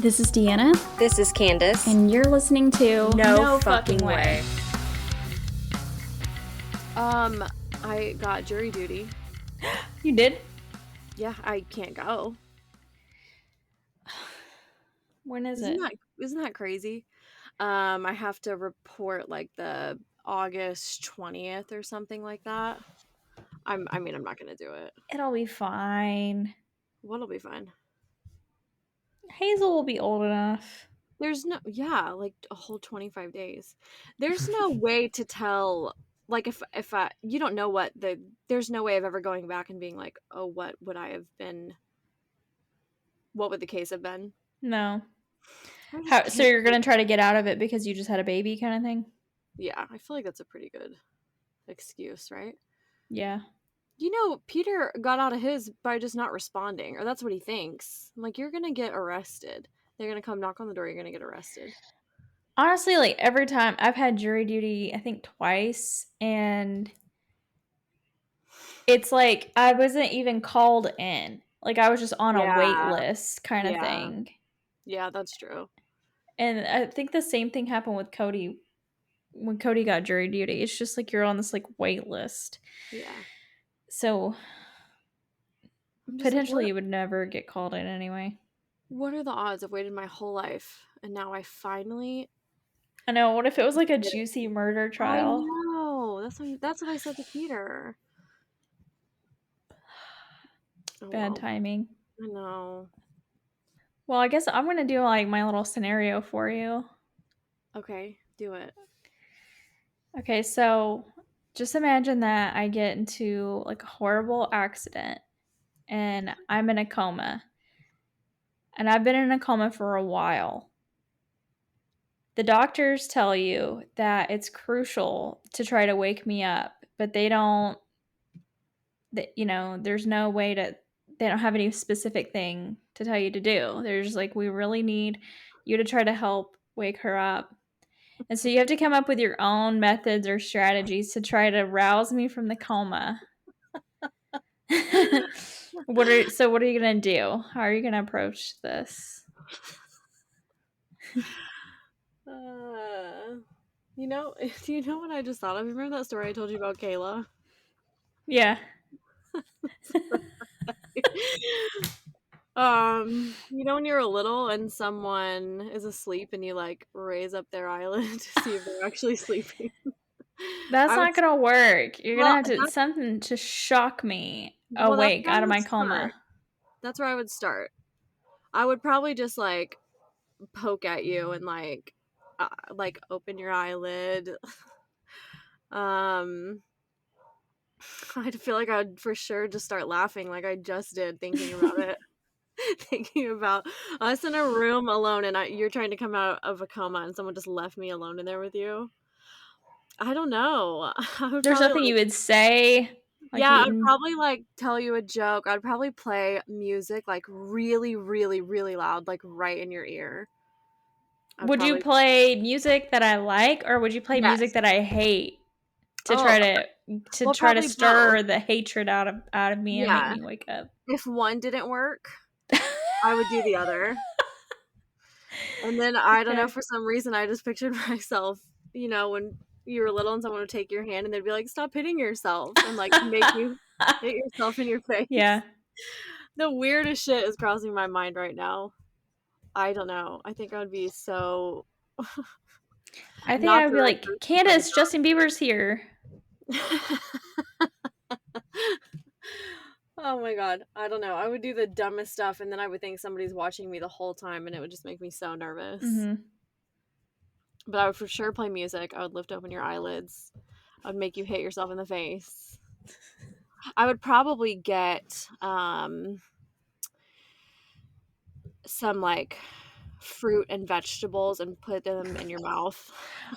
This is Deanna. This is Candace. And you're listening to No Fucking Way. I got jury duty. You did? Yeah, I can't go. When is Isn't it? that crazy? I have to report like the August 20th or something like that. I'm not gonna do it. It'll be fine. What'll be fine? Hazel will be old enough. There's no, like a whole 25 days. There's no way to tell, like, if I, you don't know there's no way of ever going back and being like, oh, what would I have been? What would the case have been? No. So you're going to try to get out of it because you just had a baby kind of thing? Yeah, I feel like that's a pretty good excuse, right? Yeah. You know, Peter got out of his by just not responding, or that's what he thinks. I'm like, you're going to get arrested. They're going to come knock on the door, you're going to get arrested. Honestly, like every time I've had jury duty, I think twice, and it's like I wasn't even called in. Like I was just on a wait list kind of thing. Yeah, that's true. And I think the same thing happened with Cody when Cody got jury duty. It's just like you're on this like wait list. Yeah. So potentially you would never get called in anyway. What are the odds? I've waited my whole life and now I finally... I know. What if it was like a juicy murder trial? I know. That's what I said to Peter. Bad timing. I know. Well, I guess I'm going to do like my little scenario for you. Okay, do it. Okay, so just imagine that I get into like a horrible accident and I'm in a coma. And I've been in a coma for a while. The doctors tell you that it's crucial to try to wake me up, but they don't, there's no way they don't have any specific thing to tell you to do. They're just like, we really need you to try to help wake her up. And so you have to come up with your own methods or strategies to try to rouse me from the coma. What are you going to do? How are you going to approach this? Do you know what I just thought of? Remember that story I told you about Kayla? Yeah. When you're little and someone is asleep and you like raise up their eyelid to see if they're actually sleeping. That's not gonna work. You're gonna have to something to shock me awake out of my coma. That's where I would start. I would probably just like poke at you and like open your eyelid. I'd feel like I'd for sure just start laughing like I just did thinking about it. Thinking about us in a room alone and you're trying to come out of a coma and someone just left me alone in there with you. I don't know. There's nothing you would say. I'd probably like tell you a joke. I'd probably play music like really, really, really loud, like right in your ear. Would you play music that I like, or would you play music that I hate to try to stir the hatred out of me and make me wake up? If one didn't work, I would do the other. And then I don't know, for some reason I just pictured myself, when you were little and someone would take your hand and they'd be like, stop hitting yourself, and like make you hit yourself in your face. Yeah. The weirdest shit is crossing my mind right now. I don't know. I think I would be so... I think I would be like, Candace, Justin Bieber's here. Oh my god. I don't know. I would do the dumbest stuff and then I would think somebody's watching me the whole time and it would just make me so nervous. Mm-hmm. But I would for sure play music. I would lift open your eyelids. I would make you hit yourself in the face. I would probably get some like fruit and vegetables and put them in your mouth.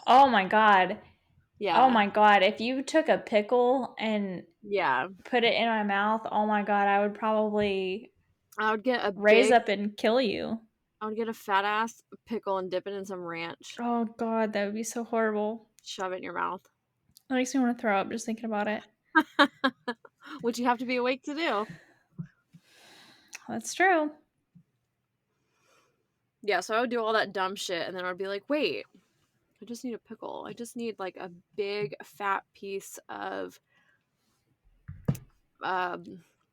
Oh my god. Yeah. Oh my god. If you took a pickle and put it in my mouth, oh my god, I would get raise up and kill you. I would get a fat ass pickle and dip it in some ranch. Oh god, that would be so horrible. Shove it in your mouth. It makes me want to throw up just thinking about it. Which you have to be awake to do. That's true. Yeah, so I would do all that dumb shit, and then I'd be like, wait, I just need a pickle. I just need like a big fat piece of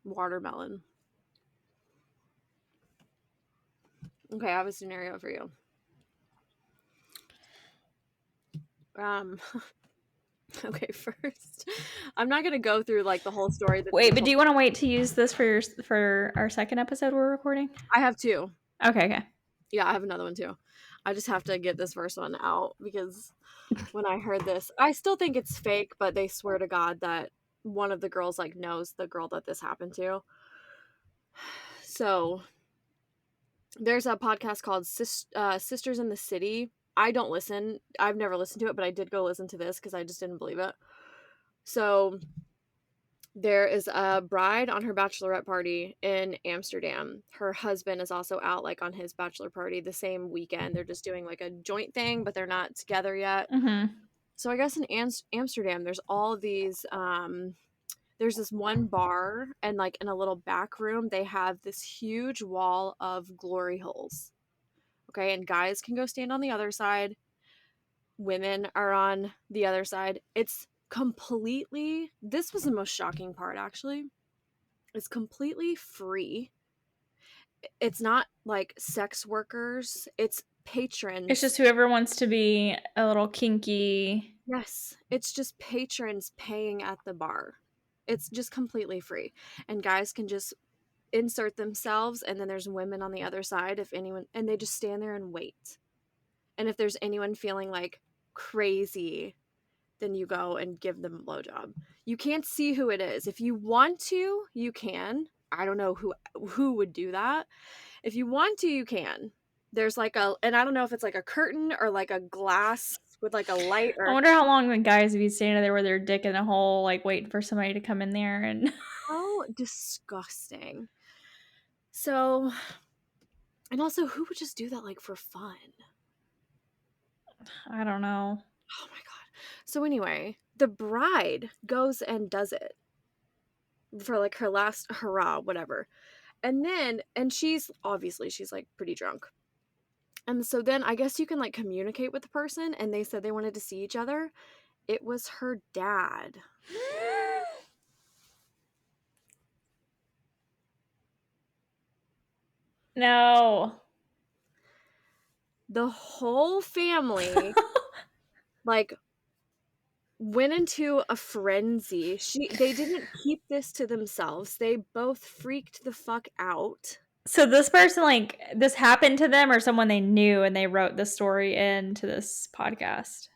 watermelon. Okay, I have a scenario for you. Okay, first, I'm not gonna go through like the whole story that Wait, they but told. do you want to wait to use this for our second episode we're recording? I have two. Okay. Yeah, I have another one too. I just have to get this first one out because when I heard this, I still think it's fake, but they swear to God that one of the girls like knows the girl that this happened to. So there's a podcast called Sisters in the City. I don't listen. I've never listened to it, but I did go listen to this because I just didn't believe it. So there is a bride on her bachelorette party in Amsterdam. Her husband is also out like on his bachelor party the same weekend. They're just doing like a joint thing, but they're not together yet. Mm-hmm. So I guess in Amsterdam, there's all these. There's this one bar, and like in a little back room, they have this huge wall of glory holes. Okay, and guys can go stand on the other side. Women are on the other side. It's completely. This was the most shocking part, actually. It's completely free. It's not like sex workers. It's patrons. It's just whoever wants to be a little kinky. Yes, it's just patrons paying at the bar. It's just completely free. And guys can just insert themselves, and then there's women on the other side if anyone, and they just stand there and wait. And if there's anyone feeling like crazy, then you go and give them a blowjob. You can't see who it is. If you want to, you can. I don't know who would do that. If you want to, you can. There's like and I don't know if it's like a curtain or like a glass with like a light I or. wonder how long the guys would be standing there with their dick in a hole, like waiting for somebody to come in there and. How disgusting. So, and also, who would just do that like for fun? I don't know. Oh my god. So anyway, the bride goes and does it for like her last hurrah, whatever. And she's like pretty drunk. And so then I guess you can like communicate with the person, and they said they wanted to see each other. It was her dad. No. The whole family like went into a frenzy. They didn't keep this to themselves. They both freaked the fuck out. So this person, like, this happened to them or someone they knew and they wrote the story into this podcast?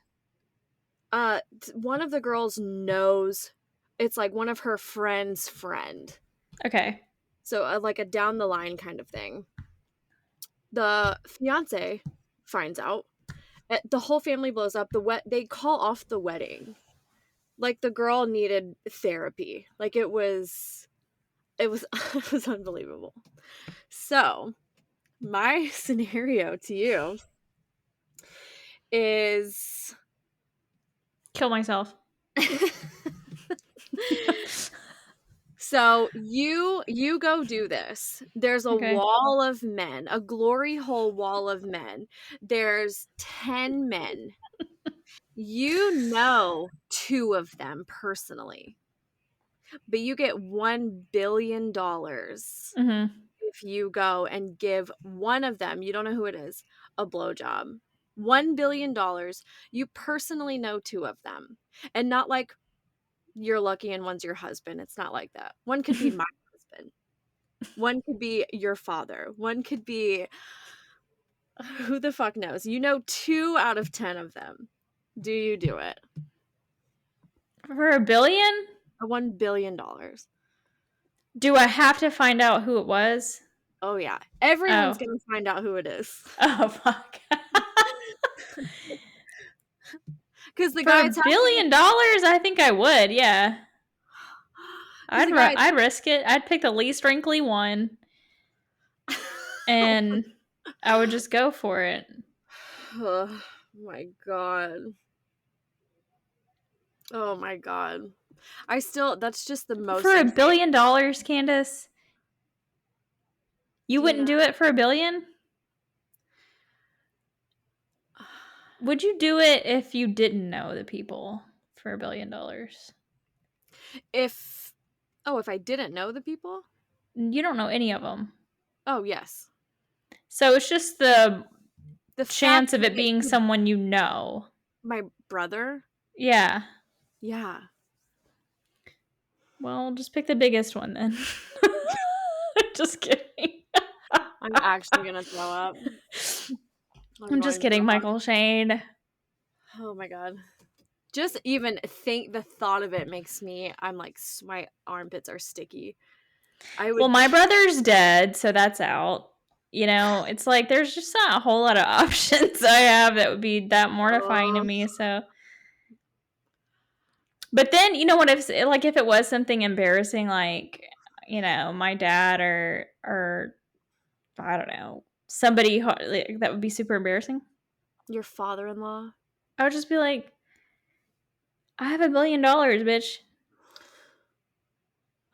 One of the girls knows. It's like one of her friend's friend. Okay. So like a down the line kind of thing. The fiance finds out. The whole family blows up. They call off the wedding. Like the girl needed therapy. Like it was it was unbelievable. So, my scenario to you is Kill myself. so you go do this. There's a Okay. wall of men, a glory hole wall of men. There's 10 men. You know 2 of them personally. But you get $1 billion Mm-hmm. if you go and give one of them, you don't know who it is, a blowjob. $1 billion. You personally know 2 of them. And not like you're lucky and one's your husband. It's not like that. One could be my husband. One could be your father. One could be who the fuck knows. You know 2 out of 10 of them. Do you do it? For $1 billion? $1 billion. Do I have to find out who it was? Oh yeah. Everyone's Oh. gonna find out who it is. Oh, fuck. Because the For guy's $1 billion, I think I would, yeah. I'd risk it. I'd pick the least wrinkly one, and I would just go for it. Oh my god. Oh my god. That's just the most For $1 insane. billion, Candace? You wouldn't Deanna, do it for $1 billion? Would you do it if you didn't know the people for $1 billion? If I didn't know the people? You don't know any of them. Oh, yes. So it's just the The fact chance of that it it being could someone you know. my brother? Yeah. Yeah. Well, just pick the biggest one then. Just kidding. I'm actually gonna throw up. I'm I'm just going to throw kidding, up. Michael Shane. Oh my god. Just even think the thought of it makes me I'm like my armpits are sticky. I Well, would my brother's dead, so that's out. You know, it's like there's just not a whole lot of options I have that would be that mortifying to uh, me. So, but then you know what? If it was something embarrassing, like my dad or I don't know somebody like, that would be super embarrassing. your father-in-law. I would just be like, I have $1 billion, bitch.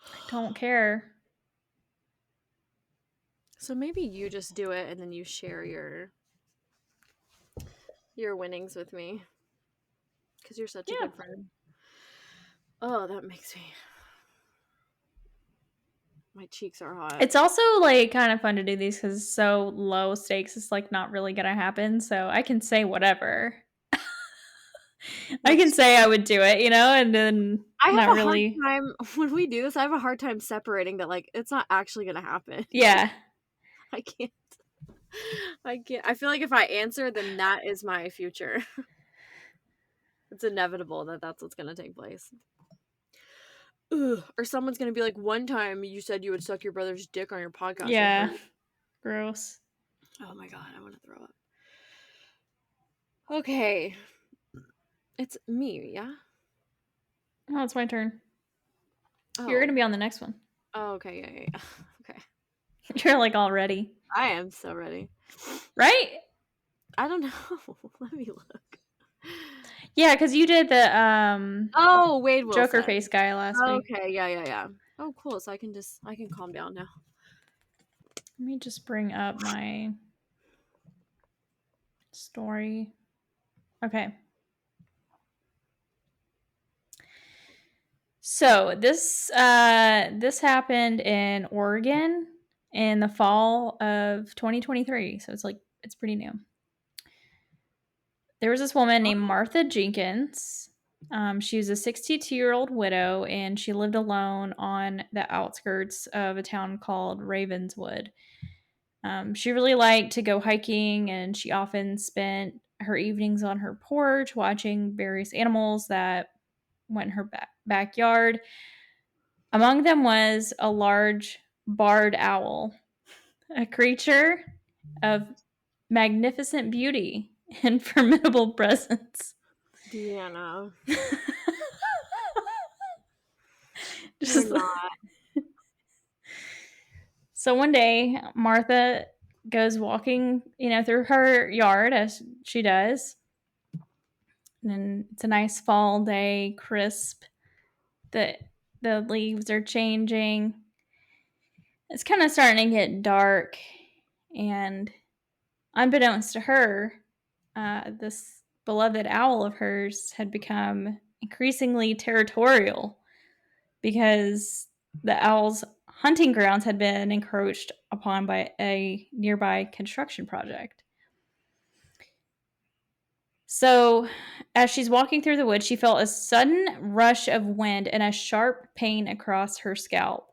I don't care. So maybe you just do it and then you share your winnings with me cuz you're such a Yeah. good friend. Oh, that makes me my cheeks are hot. It's also like kind of fun to do these because it's so low stakes. It's like not really gonna happen, so I can say whatever. I can That's say I would do it, and then I have not a hard really. time when we do this. I have a hard time separating that like it's not actually going to happen. Yeah, I can't. I can't. I feel like if I answer then that is my future. It's inevitable that that's what's going to take place. Ugh. Or someone's going to be like, one time you said you would suck your brother's dick on your podcast. I yeah, heard. gross. Oh my god, I want to throw up. Okay. It's me, yeah? Oh, it's my turn. You're Oh. gonna be on the next one. Oh, okay, yeah. Okay. You're like all ready, I am so ready. right? I don't know. Let me look. Yeah, because you did the Oh, Wade Joker Wilson. face guy last week. Okay, yeah. Oh, cool. So I can calm down now. Let me just bring up my story. Okay. So this happened in Oregon in the fall of 2023. So it's pretty new. There was this woman named Martha Jenkins. She was a 62-year-old widow, and she lived alone on the outskirts of a town called Ravenswood. She really liked to go hiking, and she often spent her evenings on her porch watching various animals that went in her backyard. Among them was a large barred owl, a creature of magnificent beauty and formidable presence. Deanna, you're Just not. so one day, Martha goes walking, through her yard as she does. And it's a nice fall day, crisp. The the leaves are changing. It's kind of starting to get dark, and unbeknownst to her, this beloved owl of hers had become increasingly territorial because the owl's hunting grounds had been encroached upon by a nearby construction project. So, as she's walking through the woods, she felt a sudden rush of wind and a sharp pain across her scalp.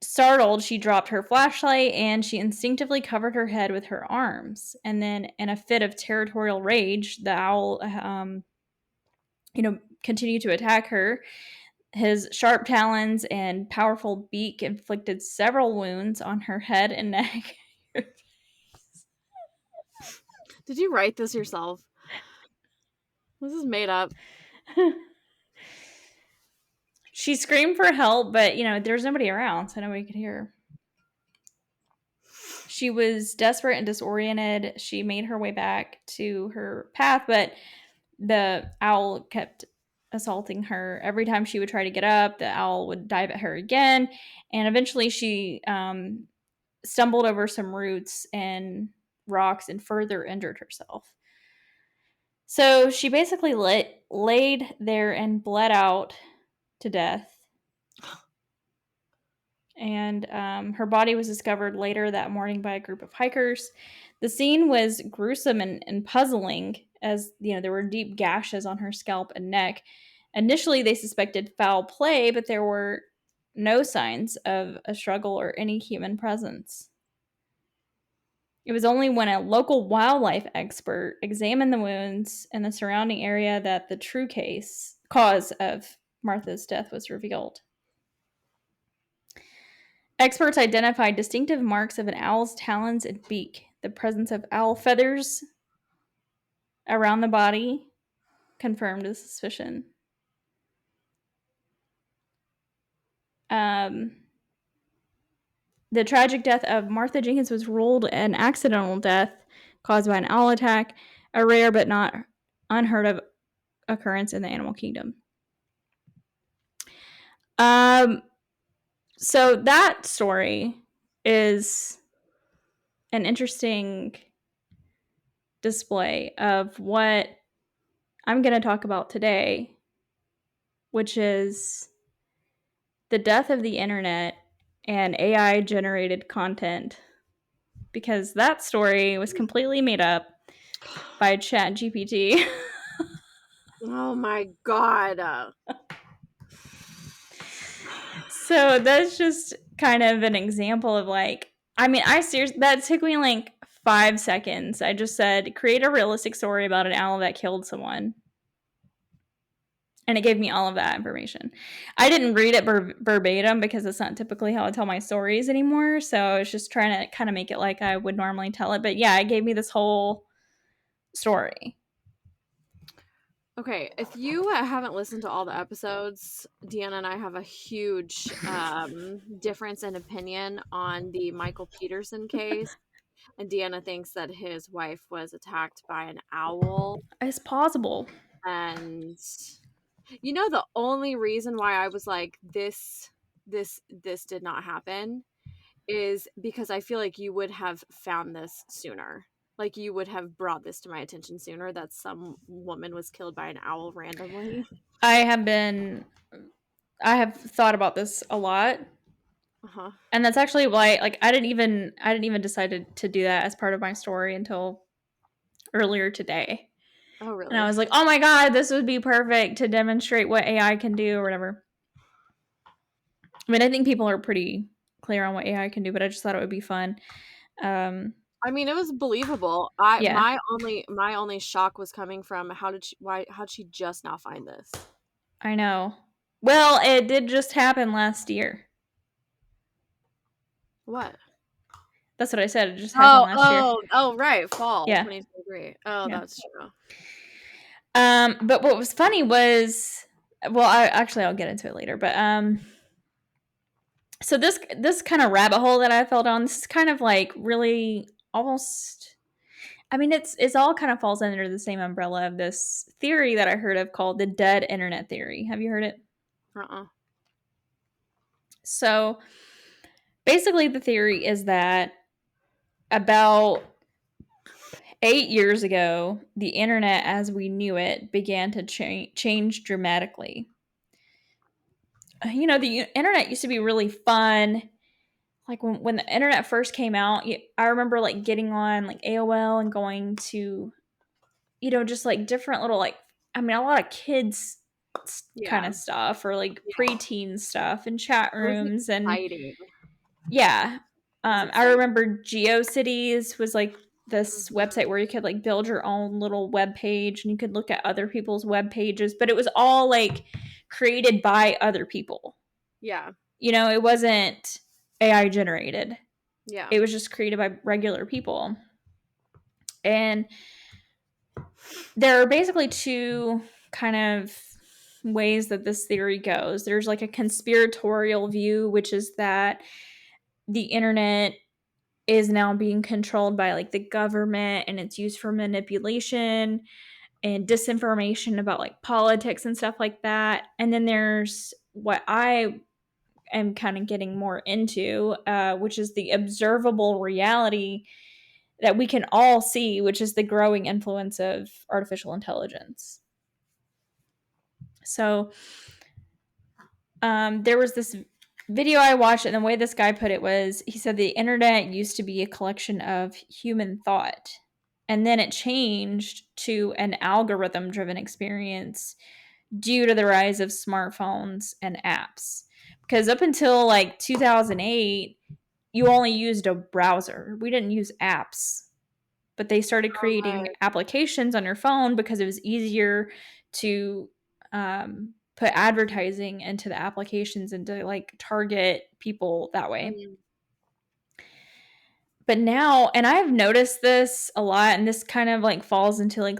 Startled, she dropped her flashlight and she instinctively covered her head with her arms. And then, in a fit of territorial rage, the owl, continued to attack her. His sharp talons and powerful beak inflicted several wounds on her head and neck. Did you write this yourself? This is made up. She screamed for help, but there's nobody around, so nobody could hear her. She was desperate and disoriented. She made her way back to her path, but the owl kept assaulting her. Every time she would try to get up, the owl would dive at her again. And eventually she stumbled over some roots and rocks and further injured herself. So she basically laid there and bled out to death. And her body was discovered later that morning by a group of hikers. The scene was gruesome and puzzling, as there were deep gashes on her scalp and neck. Initially, they suspected foul play, but there were no signs of a struggle or any human presence. It was only when a local wildlife expert examined the wounds in the surrounding area that the true cause of Martha's death was revealed. Experts identified distinctive marks of an owl's talons and beak. The presence of owl feathers around the body confirmed the suspicion. The tragic death of Martha Jenkins was ruled an accidental death caused by an owl attack, a rare but not unheard of occurrence in the animal kingdom. So that story is an interesting display of what I'm going to talk about today, which is the death of the internet and AI generated content. Because that story was completely made up by ChatGPT. Oh my god. So that's just kind of an example of I seriously, that took me like 5 seconds. I just said, create a realistic story about an owl that killed someone. And it gave me all of that information. I didn't read it verbatim because it's not typically how I tell my stories anymore. So I was just trying to kind of make it like I would normally tell it. But yeah, it gave me this whole story. Okay, if you haven't listened to all the episodes, Deanna and I have a huge difference in opinion on the Michael Peterson case. And Deanna thinks that his wife was attacked by an owl. It's possible. And the only reason why I was like, this did not happen is because I feel like you would have found this sooner. Like, you would have brought this to my attention sooner, that some woman was killed by an owl randomly. I have thought about this a lot. Uh-huh. And that's actually why I didn't even decide to do that as part of my story until earlier today. Oh, And I really? was like, oh my god, this would be perfect to demonstrate what AI can do or whatever. I mean, I think people are pretty clear on what AI can do, but I just thought it would be fun. I mean, it was believable. Yeah, My only shock was coming from how'd she just now find this? I know. Well, it did just happen last year. What? That's what I said. It just happened last year. Right, fall Yeah, 2023. Oh, yeah. that's true. But what was funny was, well, I'll get into it later. But so this kind of rabbit hole that I fell down, this is kind of like really almost. I mean, it's all kind of falls under the same umbrella of this theory that I heard of called the dead internet theory. Have you heard it? Uh-uh. So basically, the theory is that about 8 years ago, the internet as we knew it began to change dramatically. The internet used to be really fun. Like when the internet first came out, I remember like getting on like AOL and going to, just like different little a lot of kids kind Yeah. of stuff or like Yeah. preteen stuff and chat It was rooms and exciting. yeah. It was I exciting. remember GeoCities was like this Mhm. website where you could like build your own little web page and you could look at other people's web pages, but it was all like created by other people. Yeah. It wasn't AI generated. Yeah. It was just created by regular people. And there are basically two kind of ways that this theory goes. There's like a conspiratorial view, which is that the internet is now being controlled by like the government and it's used for manipulation and disinformation about like politics and stuff like that. And then there's what I am kind of getting more into, which is the observable reality that we can all see, which is the growing influence of artificial intelligence. So there was this video I watched, and the way this guy put it was, he said the internet used to be a collection of human thought, and then it changed to an algorithm driven experience due to the rise of smartphones and apps. Because up until like 2008, you only used a browser. We didn't use apps. But they started creating Right. applications on your phone because it was easier to put advertising into the applications and to like target people that way. Mm. But now, and I've noticed this a lot, and this kind of like falls into like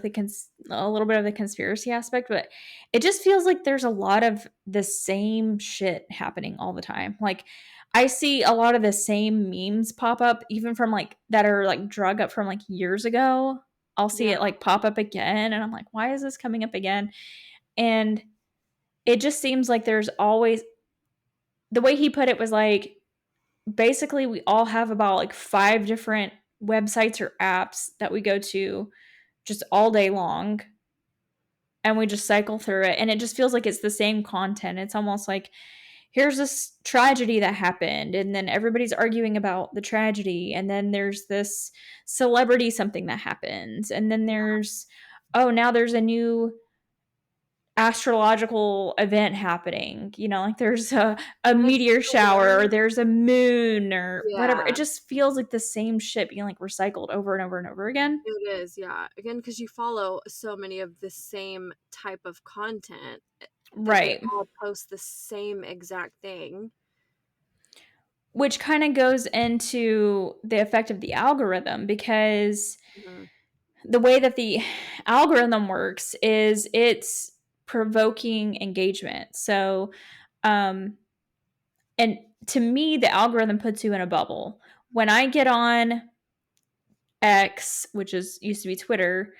a little bit of the conspiracy aspect, but it just feels like there's a lot of the same shit happening all the time. Like I see a lot of the same memes pop up, even from like that are like drug up from like years ago. I'll see Yeah. it like pop up again, and I'm like, why is this coming up again? And it just seems like there's always, the way he put it was like, basically we all have about like 5 different websites or apps that we go to just all day long, and we just cycle through it, and it just feels like it's the same content. It's almost like, here's this tragedy that happened, and then everybody's arguing about the tragedy, and then there's this celebrity something that happens, and then there's, oh, now there's a new astrological event happening, like there's a And it's meteor shower, or hilarious. there's a moon or whatever. It Yeah, just feels like the same shit being like recycled over and over and over again. it is. Yeah. Again, because you follow so many of the same type of content that they Right. all post the same exact thing. Which kind of goes into the effect of the algorithm, because Mhm. the way that the algorithm works is it's provoking engagement. So and to me, the algorithm puts you in a bubble. When I get on X, which is used to be Twitter,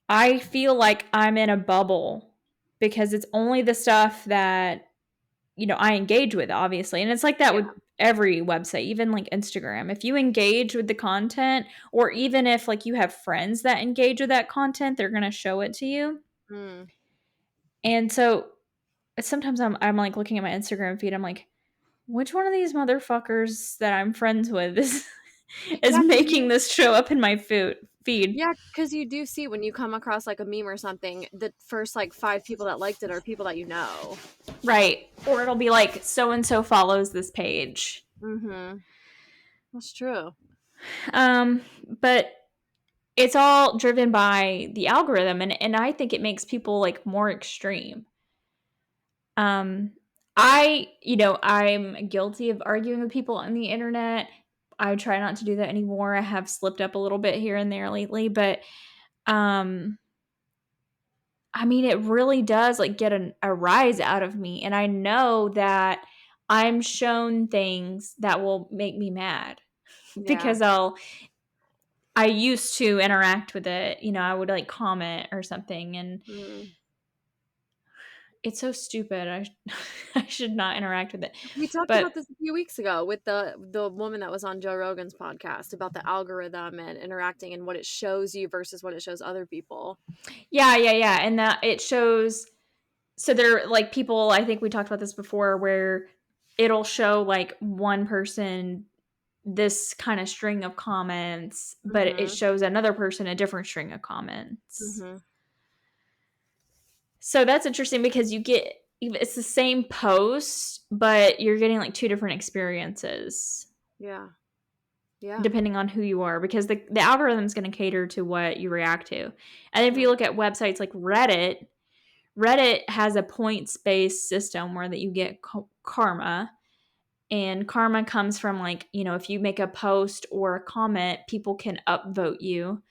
I feel like I'm in a bubble because it's only the stuff that, I engage with, obviously. And it's like that with Yeah. every website, even like Instagram. If you engage with the content, or even if like you have friends that engage with that content, they're going to show it to you. Mm. And so sometimes I'm like looking at my Instagram feed, I'm like, which one of these motherfuckers that I'm friends with is Yeah, making this show up in my feed? yeah, because you do see when you come across like a meme or something, the first like 5 people that liked it are people that you know. Right. Or it'll be like, so and so follows this page. Mm-hmm. That's true. But it's all driven by the algorithm, and I think it makes people like more extreme. Um I'm guilty of arguing with people on the internet. I try not to do that anymore. I have slipped up a little bit here and there lately, but um I mean, it really does like get a rise out of me, and I know that I'm shown things that will make me mad Yeah. because I used to interact with it. I would like comment or something, and Mm. it's so stupid. I should not interact with it. We talked But about this a few weeks ago with the woman that was on Joe Rogan's podcast about the algorithm and interacting and what it shows you versus what it shows other people. yeah, yeah, yeah. And that it shows, so there like people, I think we talked about this before, where it'll show like one person this kind of string of comments, but it Mhm. shows another person a different string of comments. Mhm. So that's interesting because it's the same post, but you're getting like two different experiences Yeah. Yeah. depending on who you are, because the algorithm is going to cater to what you react to. And if you Right. look at websites like Reddit has a points based system where that you get karma. And karma comes from like, if you make a post or a comment, people can upvote you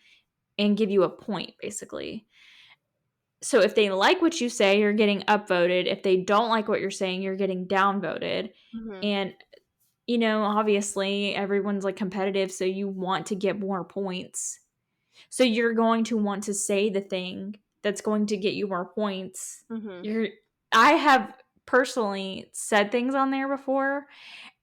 and give you a point, basically. So if they like what you say, you're getting upvoted. If they don't like what you're saying, you're getting downvoted. Mhm. And, obviously everyone's like competitive, so you want to get more points. So you're going to want to say the thing that's going to get you more points. Mhm. I have personally said things on there before,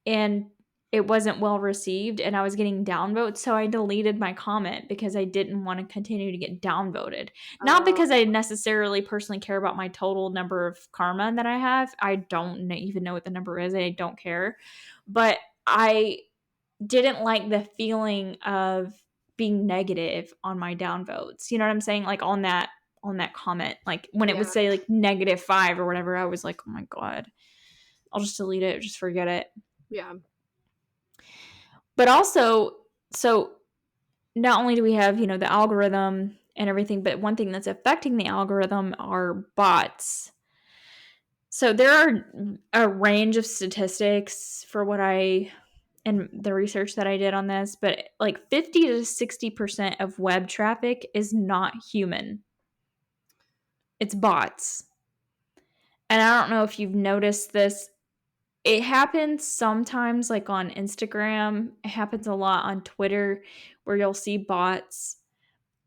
and it wasn't well received and I was getting downvotes. So I deleted my comment because I didn't want to continue to get downvoted. Not Oh, because I necessarily personally care about my total number of karma that I have. I don't even know what the number is. I don't care. But I didn't like the feeling of being negative on my downvotes. You know what I'm saying? Like on that comment. Like when it would yeah. say like -5 or whatever, I was like, oh my God, I'll just delete it, just forget it. Yeah. But also, so not only do we have, the algorithm and everything, but one thing that's affecting the algorithm are bots. So there are a range of statistics for what and the research that I did on this, but like 50 to 60% of web traffic is not human. It's bots. And I don't know if you've noticed this. It happens sometimes like on Instagram. It happens a lot on Twitter where you'll see bots,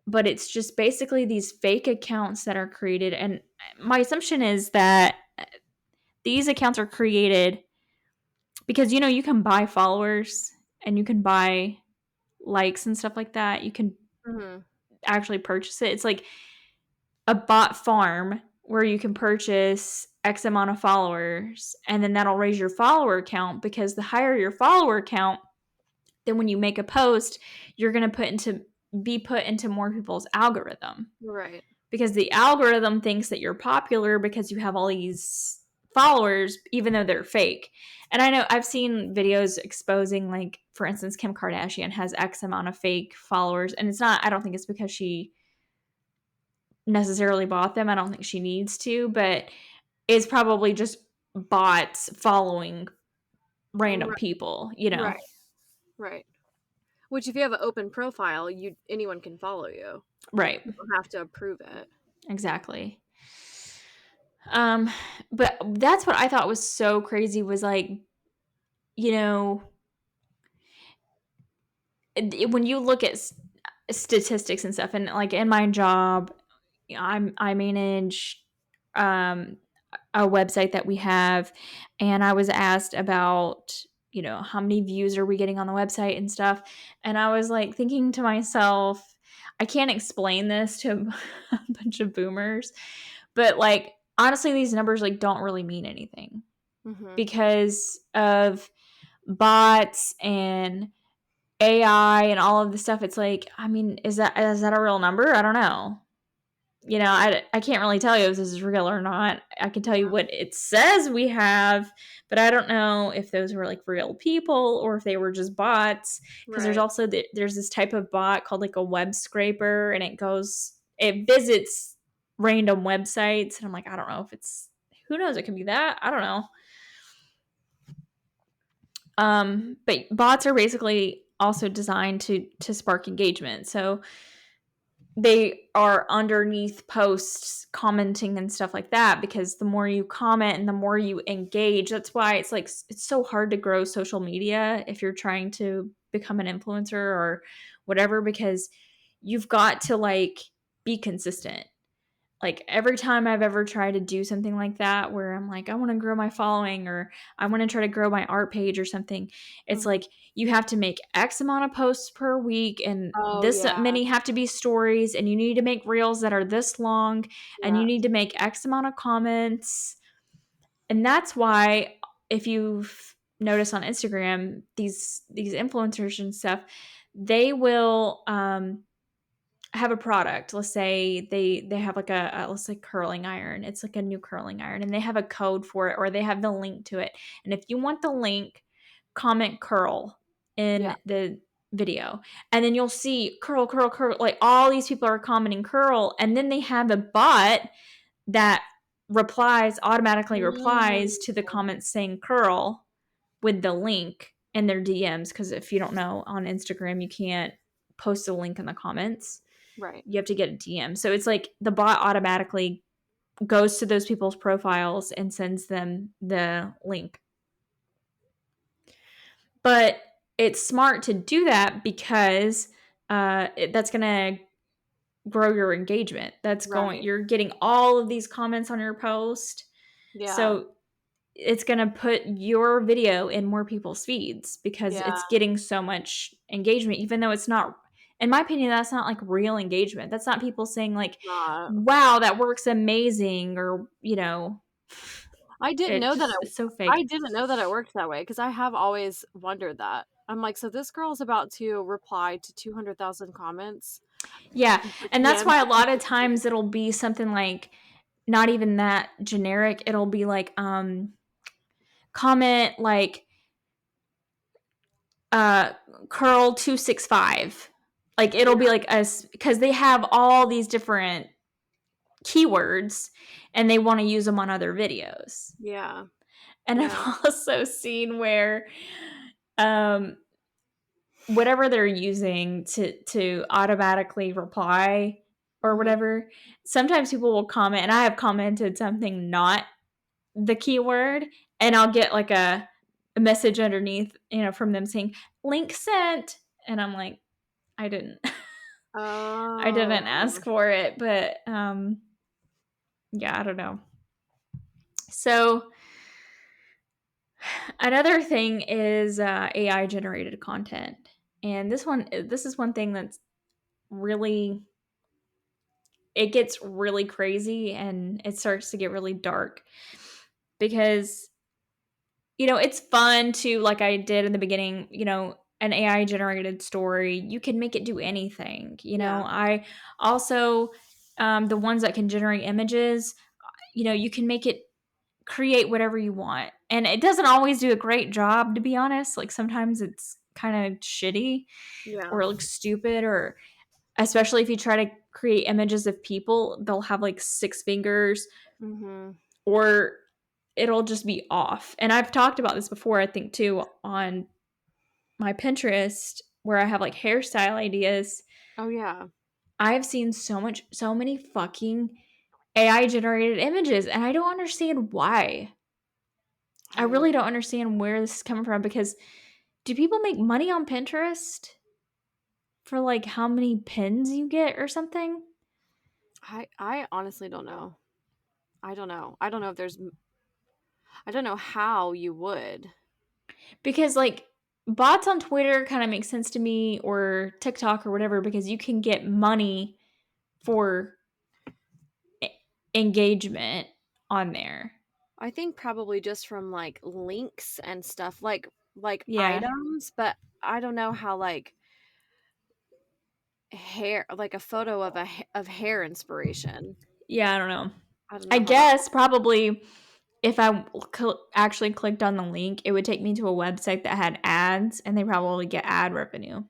but it's just basically these fake accounts that are created. And my assumption is that these accounts are created because, you can buy followers and you can buy likes and stuff like that. You can Mm-hmm. actually purchase it. It's like a bot farm where you can purchase X amount of followers and then that'll raise your follower count because the higher your follower count, then when you make a post, you're going to be put into more people's algorithm Right. because the algorithm thinks that you're popular because you have all these followers, even though they're fake. And I know I've seen videos exposing, like, for instance, Kim Kardashian has X amount of fake followers. And I don't think it's because she necessarily bought them. I don't think she needs to, but it's probably just bots following random Right. people. Right. Right. Which, if you have an open profile, anyone can follow you. Right. You don't have to approve it. Exactly. Um, but that's what I thought was so crazy was like, you know, when you look at statistics and stuff, and like in my job, I manage um a website that we have, and I was asked about how many views are we getting on the website and stuff, and I was like thinking to myself, I can't explain this to a bunch of boomers, but like honestly, these numbers like don't really mean anything Mm-hmm. because of bots and AI and all of the stuff. It's like, I mean, is that a real number? I don't know. I can't really tell you if this is real or not. I can tell you Yeah. what it says we have, but I don't know if those were like real people or if they were just bots. Because there's Right. also there's this type of bot called like a web scraper, and it visits random websites, and I'm like, I don't know if it's who knows, it could be that. I don't know. But bots are basically also designed to spark engagement. So they are underneath posts commenting and stuff like that because the more you comment and the more you engage, that's why it's like it's so hard to grow social media if you're trying to become an influencer or whatever, because you've got to like be consistent. Like every time I've ever tried to do something like that where I'm like, I want to grow my following or I want to try to grow my art page or something, it's Mm-hmm. like you have to make X amount of posts per week and Oh, this yeah. many have to be stories and you need to make reels that are this long and you Yeah. need to make X amount of comments. And that's why if you've noticed on Instagram, these influencers and stuff, they will have a product. Let's say they have like let's say curling iron. It's like a new curling iron and they have a code for it or they have the link to it. And if you want the link, comment curl Yeah. in the video. And then you'll see curl curl curl, like all these people are commenting curl, and then they have a bot that automatically replies to the Mm-hmm. comments saying curl with the link in their DMs, because if you don't know, on Instagram you can't post a link in the comments, Right. you have to get a DM. So it's like the bot automatically goes to those people's profiles and sends them the link. But it's smart to do that because that's going to grow your engagement. Right. You're getting all of these comments on your post. Yeah. So it's going to put your video in more people's feeds because Yeah. it's getting so much engagement, even though it's not, in my opinion, that's not like real engagement. That's not people saying like, Not. wow, that works amazing, or, I didn't know that it's so I fake. didn't know that it worked that way because I have always wondered that. I'm like, so this girl's about to reply to 200,000 comments Yeah. and put And that's DMs. why a lot of times it'll be something like not even that generic. It'll be like, comment like, uh, curl 265. Like Yeah, it'll be like us, because they have all these different keywords and they want to use them on other videos. yeah, And I've yeah. also seen where, um, whatever they're using to automatically reply or Mhm. whatever, sometimes people will comment, and I have commented something not the keyword, and I'll get like a message underneath, from them saying link sent, and I'm like, I didn't I didn't Oh, ask for it, but yeah, I don't know. So another thing is AI generated content. And this is one thing that's really, it gets really crazy and it starts to get really dark because, it's fun to, like I did in the beginning, an AI generated story, you can make it do anything. yeah. I also, the ones that can generate images, you can make it create whatever you want. And it doesn't always do a great job, to be honest. Like sometimes it's kind of shitty Yeah. or looks stupid, or especially if you try to create images of people, they'll have like six fingers, Mhm. or it'll just be off. And I've talked about this before, I think, too, on my Pinterest, where I have like hairstyle ideas. Oh, yeah. I've seen so many fucking AI generated images, and I don't understand why. I I really don't understand where this is coming from, because do people make money on Pinterest for like how many pins you get or something? I honestly don't know. I don't know. I don't know if there's I don't know how you would. Because like bots on Twitter kind of make sense to me, or TikTok or whatever, because you can get money for engagement on there. I think probably just from like links and stuff like Yeah. items, but I don't know how like hair like a photo of of hair inspiration. Yeah, I don't know. I don't I know how that guess probably if I actually clicked on the link, it would take me to a website that had ads, and they probably get ad revenue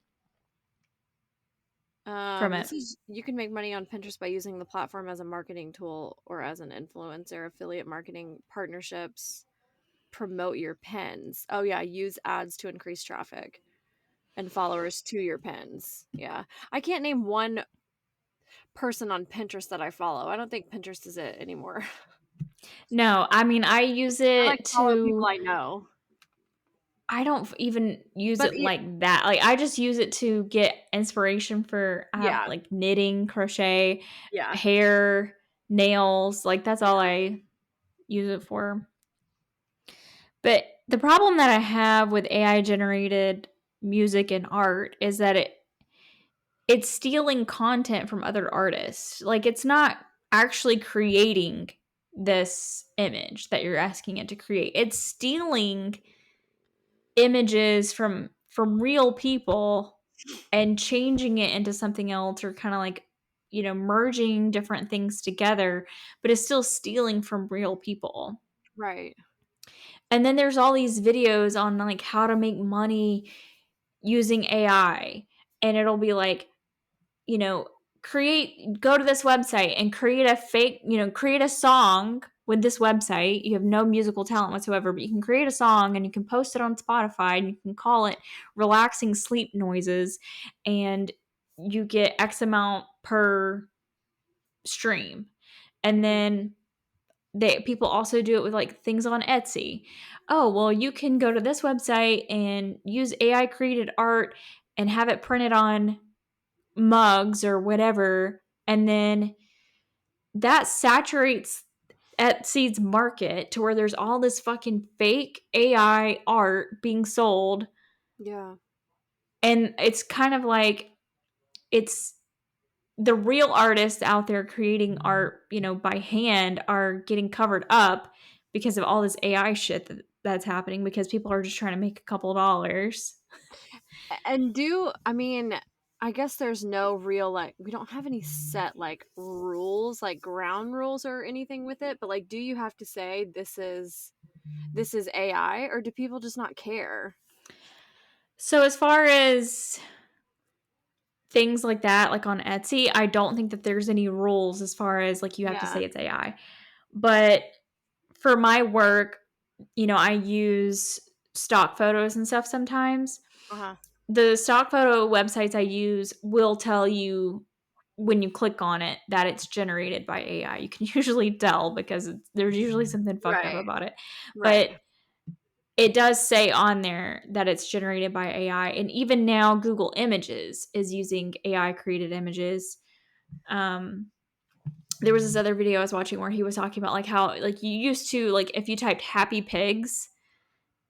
from it. This is you can make money on Pinterest by using the platform as a marketing tool or as an influencer, affiliate marketing partnerships, promote your pins. Oh yeah, use ads to increase traffic and followers to your pins. Yeah. I can't name one person on Pinterest that I follow. I don't think Pinterest is it anymore. No, I mean, I use I like it follow people to, I know. I don't even use But it like that. Like I just use it to get inspiration for, I have yeah, like knitting, crochet, yeah, hair, nails, like that's all yeah. I use it for. But the problem that I have with AI generated music and art is that it's stealing content from other artists. Like it's not actually creating this image that you're asking it to create. It's stealing images from real people and changing it into something else, or kind of like, merging different things together, but it's still stealing from real people. Right. And then there's all these videos on like how to make money using AI, and it'll be like, you know, go to this website and create a fake, create a song with this website. You have no musical talent whatsoever, but you can create a song and you can post it on Spotify and you can call it relaxing sleep noises, and you get X amount per stream. And Mhm. then people also do it with like things on Etsy. Oh, well, you can go to this website and use AI created art and have it printed on mugs or whatever, and then that saturates Etsy's market to where there's all this fucking fake AI art being sold. Yeah. And it's kind of like it's the real artists out there creating art, by hand are getting covered up because of all this AI shit that's happening because people are just trying to make a couple dollars. And I guess there's no real, like, we don't have any set, like, rules, like ground rules or anything with it, but like, do you have to say this is AI, or do people just not care? So as far as things like that, like on Etsy, I don't think that there's any rules as far as like you have to Yeah. say it's AI. But for my work, I use stock photos and stuff sometimes. Uh-huh. The stock photo websites I use will tell you when you click on it that it's generated by AI. You can usually tell because there's usually something fucked up Right. about it. But Right. it does say on there that it's generated by AI. And even now, Google Images is using AI created images. Um, there was this other video I was watching where he was talking about like how like you used to like if you typed happy pigs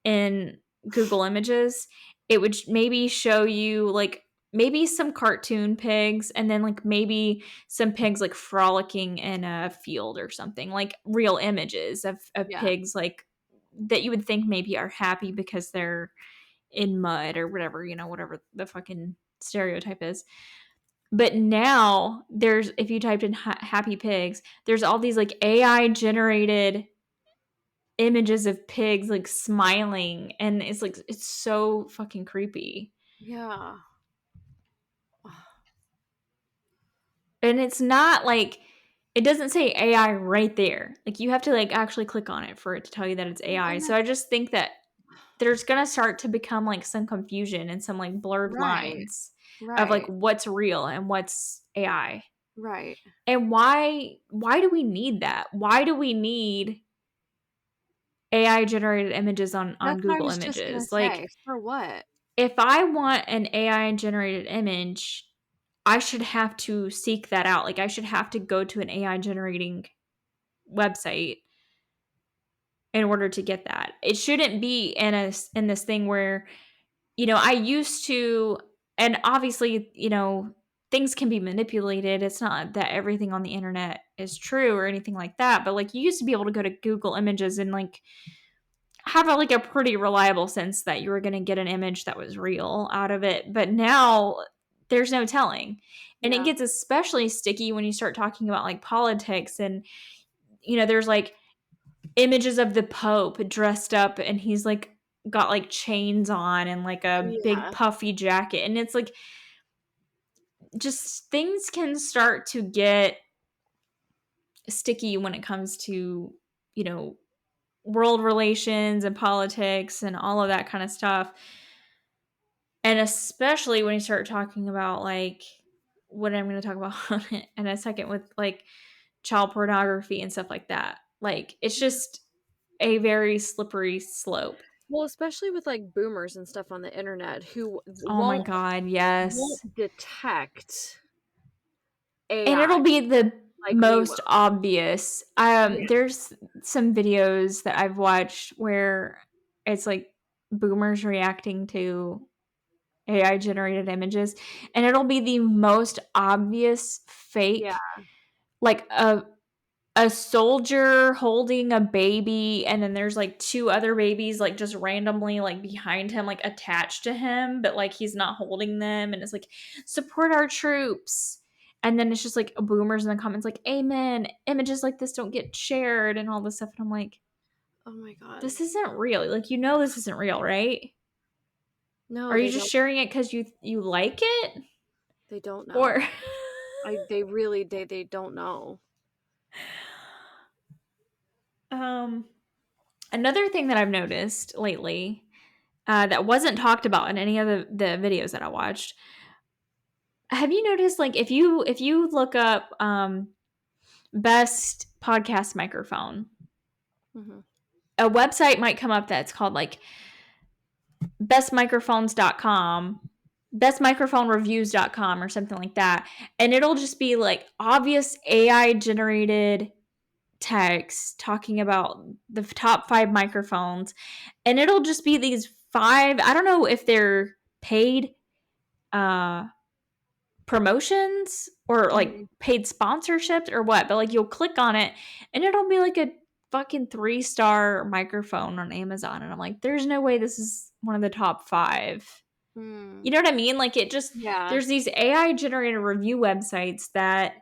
in Google Images, it would maybe show you like maybe some cartoon pigs and then like maybe some pigs like frolicking in a field or something, like real images of Yeah. pigs like that you would think maybe are happy because they're in mud or whatever, whatever the fucking stereotype is. But now there's if you typed in happy pigs, there's all these like AI generated images of pigs like smiling and it's so fucking creepy. Yeah. And it's not like it doesn't say AI right there. Like you have to like actually click on it for it to tell you that it's Well, AI. and So I just think that there's going to start to become like some confusion and some like blurred right. lines of like Right. what's real and what's AI. Right. And why do we need that? Why do we need AI generated images on That's what I Google was just gonna Images? say. Like For what? if I want an AI generated image, I should have to seek that out. Like I should have to go to an AI generating website in order to get that. It shouldn't be in this thing where, I used to and obviously, things can be manipulated. It's not that everything on the internet is true or anything like that, but like you used to be able to go to Google Images and like have a pretty reliable sense that you were going to get an image that was real out of it. But now there's no telling. And it Yeah. gets especially sticky when you start talking about like politics and there's like images of the Pope dressed up and he's like got like chains on and like a big Yeah. puffy jacket and it's like just things can start to get sticky when it comes to, you know, world relations and politics and all of that kind of stuff. And especially when you start talking about like what I'm going to talk about in a second with like child pornography and stuff like that. Like it's just a very slippery slope. Well, especially with like boomers and stuff on the internet who Oh my won't god, yes. detect And AI it'll be the like we most will. obvious. Yeah. There's some videos that I've watched where it's like boomers reacting to AI generated images, and it'll be the most obvious Yeah. fake, like a soldier holding a baby, and then there's like two other babies like just randomly like behind him, like attached to him, but like he's not holding them, and it's like support our troops. And then it's just like boomers in the comments like amen. Images like this don't get shared and all this stuff, and I'm like, Oh my god. this isn't real. Like this isn't real, right? No, Are you just sharing it because you like it? they don't Or know. They really they don't know. um another thing that I've noticed lately that wasn't talked about in any of the videos that I watched. Have you noticed like if you look up best podcast microphone, Mhm. a website might come up that's called like bestmicrophones.com, bestmicrophonereviews.com or something like that, and it'll just be like obvious AI generated text talking about the top 5 microphones, and it'll just be these 5, I don't know if they're paid promotions or like paid sponsorships or what, but like you'll click on it and it'll be like a fucking 3-star microphone on Amazon, and I'm like, there's no way this is one of the top 5. You know what I mean? Like, it just, Yeah. there's these AI generated review websites that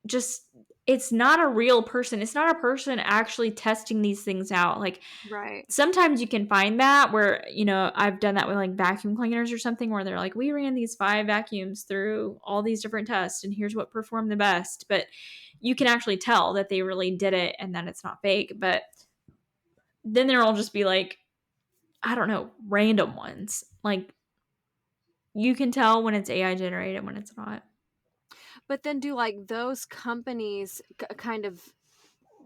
just, it's not a real person. It's not a person actually testing these things out. Like, Right. sometimes you can find that where, you know, I've done that with like vacuum cleaners or something where they're like, we ran these 5 vacuums through all these different tests and here's what performed the best. But you can actually tell that they really did it and that it's not fake. But then there'll just be like, I don't know, random ones. Like, you can tell when it's AI generated, when it's not. But then do like those companies kind of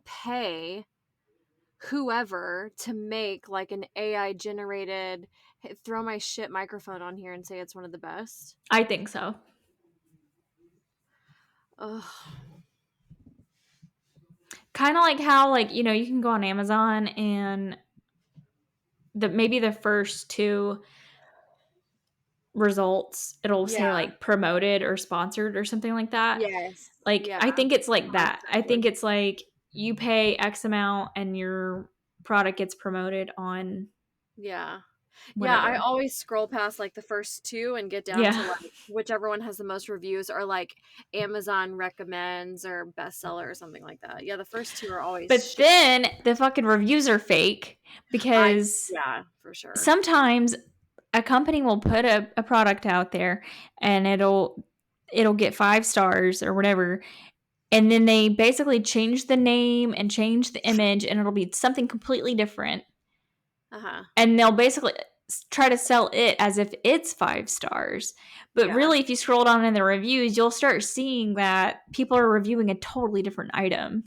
pay whoever to make like an AI generated, "Hey, throw my shit microphone on here and say it's one of the best"? I think so. Ugh. Kind of like how, like, you know, you can go on Amazon and maybe the first 2 results, it'll say Yeah. like promoted or sponsored or something like that. Yes. Like, Yeah. I think it's like that. I think Sponsored. it's like you pay X amount and your product gets promoted on Yeah. Yeah, I whatever. always scroll past like the first 2 and get down to Yeah. like whichever one has the most reviews or like Amazon recommends or bestseller or something like that. Yeah, the first 2 are always But shit. then the fucking reviews are fake I because Yeah, for sure. sometimes a company will put a product out there and it'll get 5 stars or whatever. And then they basically change the name and change the image and it'll be something completely different. Uh-huh. And they'll basically try to sell it as if it's 5 stars. But Yeah. really, if you scroll down in the reviews, you'll start seeing that people are reviewing a totally different item.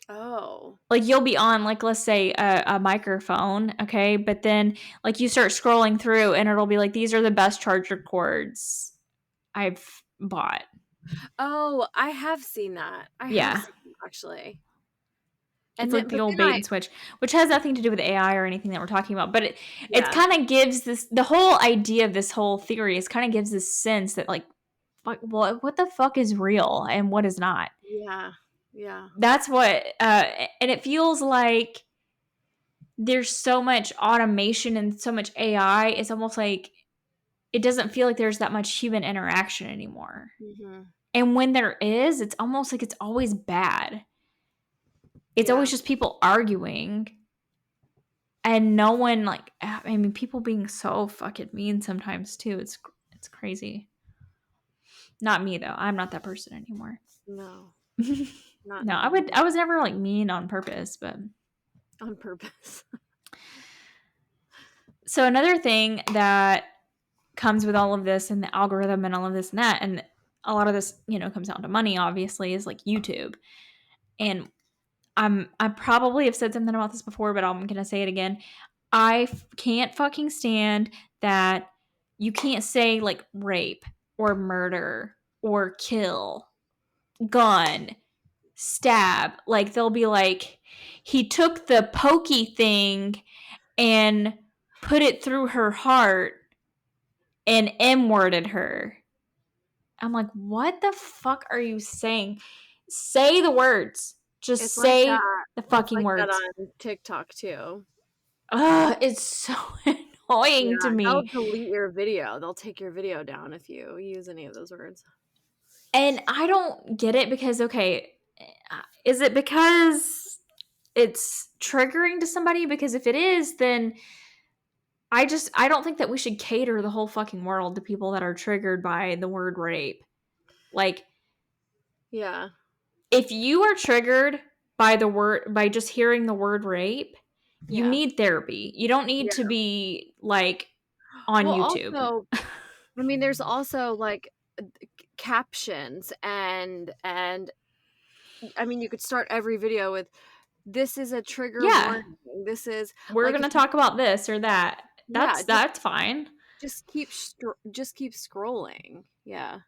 Oh. Like, you'll be on, like, let's say a microphone, okay? But then, like, you start scrolling through and it'll be like, these are the best charger cords I've bought. Oh, I have seen that. I have Yeah. seen that actually. It's And like then the but old then bait I and switch, which has nothing to do with AI or anything that we're talking about. But it Yeah. kind of gives this, the whole idea of this whole theory is kind of gives this sense that, like, what the fuck is real and what is not. Yeah. Yeah. That's what, and it feels like there's so much automation and so much AI. It's almost like it doesn't feel like there's that much human interaction anymore. Mhm. And when there is, it's almost like it's always bad. It's Yeah. always just people arguing and no one, like, I mean, people being so fucking mean sometimes too. It's crazy. Not me though. I'm not that person anymore. No. Not No, anymore. I was never like mean on purpose, but On purpose. so another thing that comes with all of this and the algorithm and all of this and that, and a lot of this, you know, comes down to money, obviously, is like YouTube. And I probably have said something about this before, but I'm gonna say it again. Can't fucking stand that you can't say like rape or murder or kill, gun, stab. Like, they'll be like, he took the pokey thing and put it through her heart and M-worded her. I'm like, what the fuck are you saying? Say the words. Just It's like say that. the It's fucking like that words. on TikTok too. Ugh, it's so Yeah, annoying to they'll me. delete your video. They'll take your video down if you use any of those words. And I don't get it because, okay, is it because it's triggering to somebody? Because if it is, then I don't think that we should cater the whole fucking world to people that are triggered by the word rape. Like, Yeah. if you are triggered by by just hearing the word rape, you Yeah. need therapy. You don't need to Yeah. be like on Well, YouTube. also, I mean, there's also like captions and I mean, you could start every video with this is a trigger Yeah, warning. This is we're like going if to talk about this or that. yeah, That's fine. just keep scrolling. Yeah.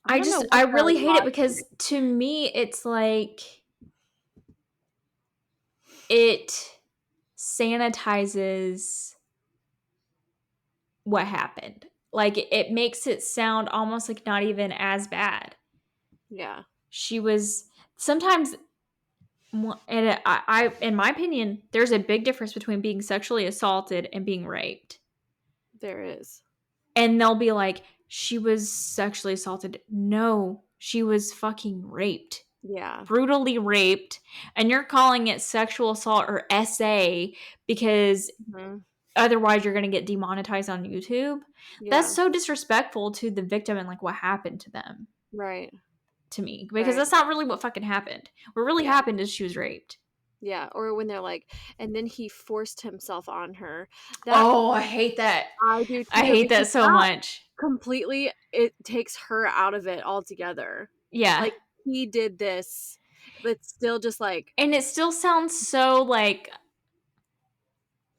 I don't know I what the really hate it because logic. to me, it's like it sanitizes what happened. Like it makes it sound almost like not even as bad. Yeah, She was sometimes, and in my opinion, there's a big difference between being sexually assaulted and being raped. there is. And they'll be like, she was sexually assaulted. No, she was fucking raped. Yeah. Brutally raped. And you're calling it sexual assault or SA because Mhm. otherwise you're going to get demonetized on YouTube. That's Yeah. so disrespectful to the victim and like what happened to them, Right. to me, because Right. that's not really what fucking happened. What really Yeah. happened is she was raped. Yeah. Or when they're like, and then he forced himself on her. That Oh, I hate that. I do I too, hate because that so that much. completely it takes her out of it altogether. Yeah. Like he did this, but still just like And it still sounds so like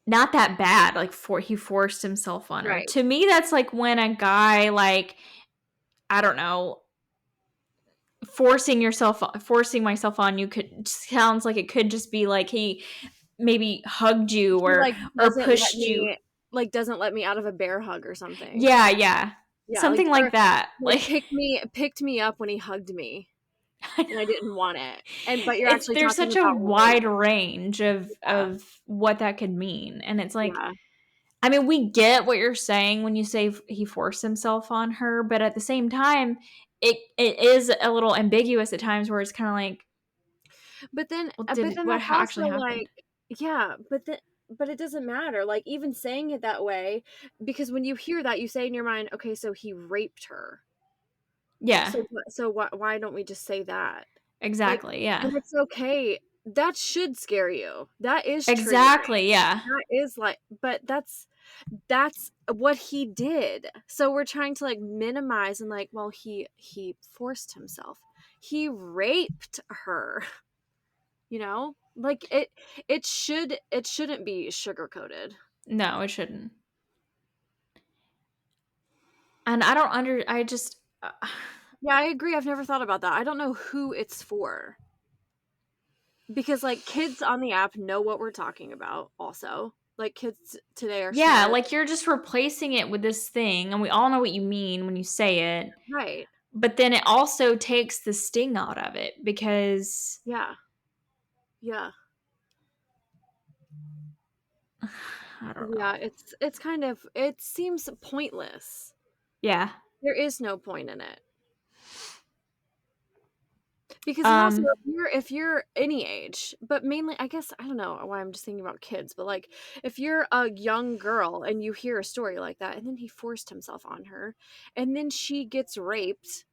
not that bad, like he forced himself on her. right. To me, that's like when a guy like, I don't know, forcing myself on you could sounds like it could just be like he maybe hugged you He like or pushed you. doesn't let me out of a bear hug or something. Yeah, yeah. Yeah, like Something or like that. like Like picked me up when he hugged me I and I know. didn't want it. And but you're It's actually there's talking such a about rape. wide range Yeah. of what that could mean. And it's like, Yeah. I mean, we get what you're saying when you say he forced himself on her, but at the same time, it is a little ambiguous at times where it's kind of like, well, But did then what that's also actually happened? like yeah, but it doesn't matter. Like even saying it that way, because when you hear that, you say in your mind, okay, so he raped her. Yeah, So why don't we just say that? Like, exactly. Yeah, and it's okay. That should scare you. That is triggering. exactly. Yeah, That is like, but that's what he did. So we're trying to like minimize and like, well, he forced himself. He raped her. You know, like it shouldn't be sugar coated. no, it shouldn't. And I don't under. I just. Yeah, I agree. I've never thought about that. I don't know who it's for because like kids on the app know what we're talking about. Also, like kids today are Yeah, smart, like you're just replacing it with this thing, and we all know what you mean when you say it. right? But then it also takes the sting out of it because Yeah, yeah, I don't yeah. know. It's kind of it seems pointless. Yeah. There is no point in it. Because then also Um. if you're any age, but mainly I guess I don't know why I'm just thinking about kids, but like if you're a young girl and you hear a story like that and then he forced himself on her and then she gets raped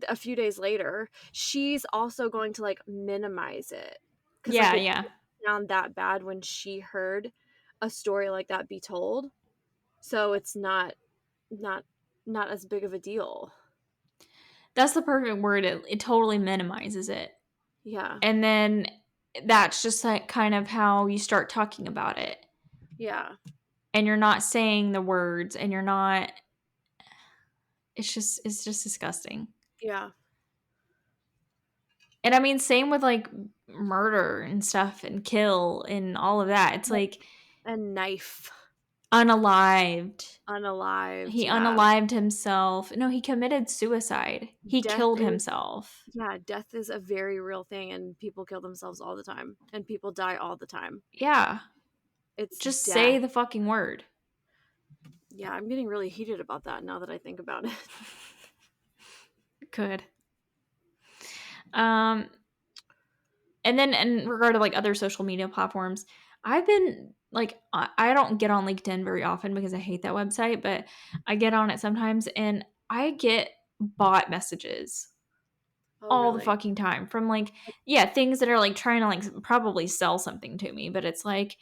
a few days later, she's also going to like minimize it. Cuz like Yeah. it Yeah. didn't sound that bad when she heard a story like that be told. So it's not not as big of a deal. That's the perfect word. It totally minimizes it. Yeah. And then that's just like kind of how you start talking about it. Yeah. And you're not saying the words and you're not it's just disgusting. Yeah. And I mean same with like murder and stuff and kill and all of that. It's like A knife. unalived. Unalived, He yeah. unalived himself. No, he committed suicide. He Death killed is himself. yeah, death is a very real thing and people kill themselves all the time and people die all the time. Yeah. It's Just say death. the fucking word. Yeah, I'm getting really heated about that now that I think about it. Good. Um, and then in regard to like other social media platforms, I've been like I don't get on LinkedIn very often because I hate that website, but I get on it sometimes and I get bot messages Oh, all the really? fucking time from like yeah, things that are like trying to like probably sell something to me, but it's like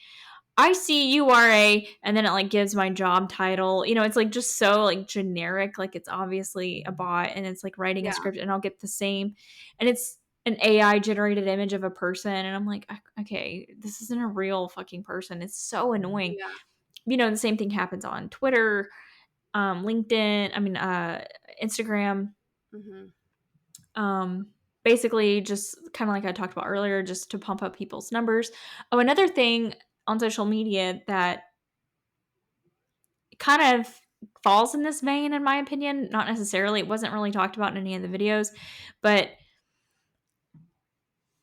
I see you are a, and then it like gives my job title. You know, it's like just so like generic. Like it's obviously a bot and it's like writing a Yeah. script and I'll get the same. And it's an AI generated image of a person. And I'm like, okay, this isn't a real fucking person. It's so annoying. Yeah. You know, the same thing happens on Twitter, LinkedIn, Instagram. Mhm. Basically just kind of like I talked about earlier, just to pump up people's numbers. Oh, another thing on social media that kind of falls in this vein, in my opinion, not necessarily, it wasn't really talked about in any of the videos, but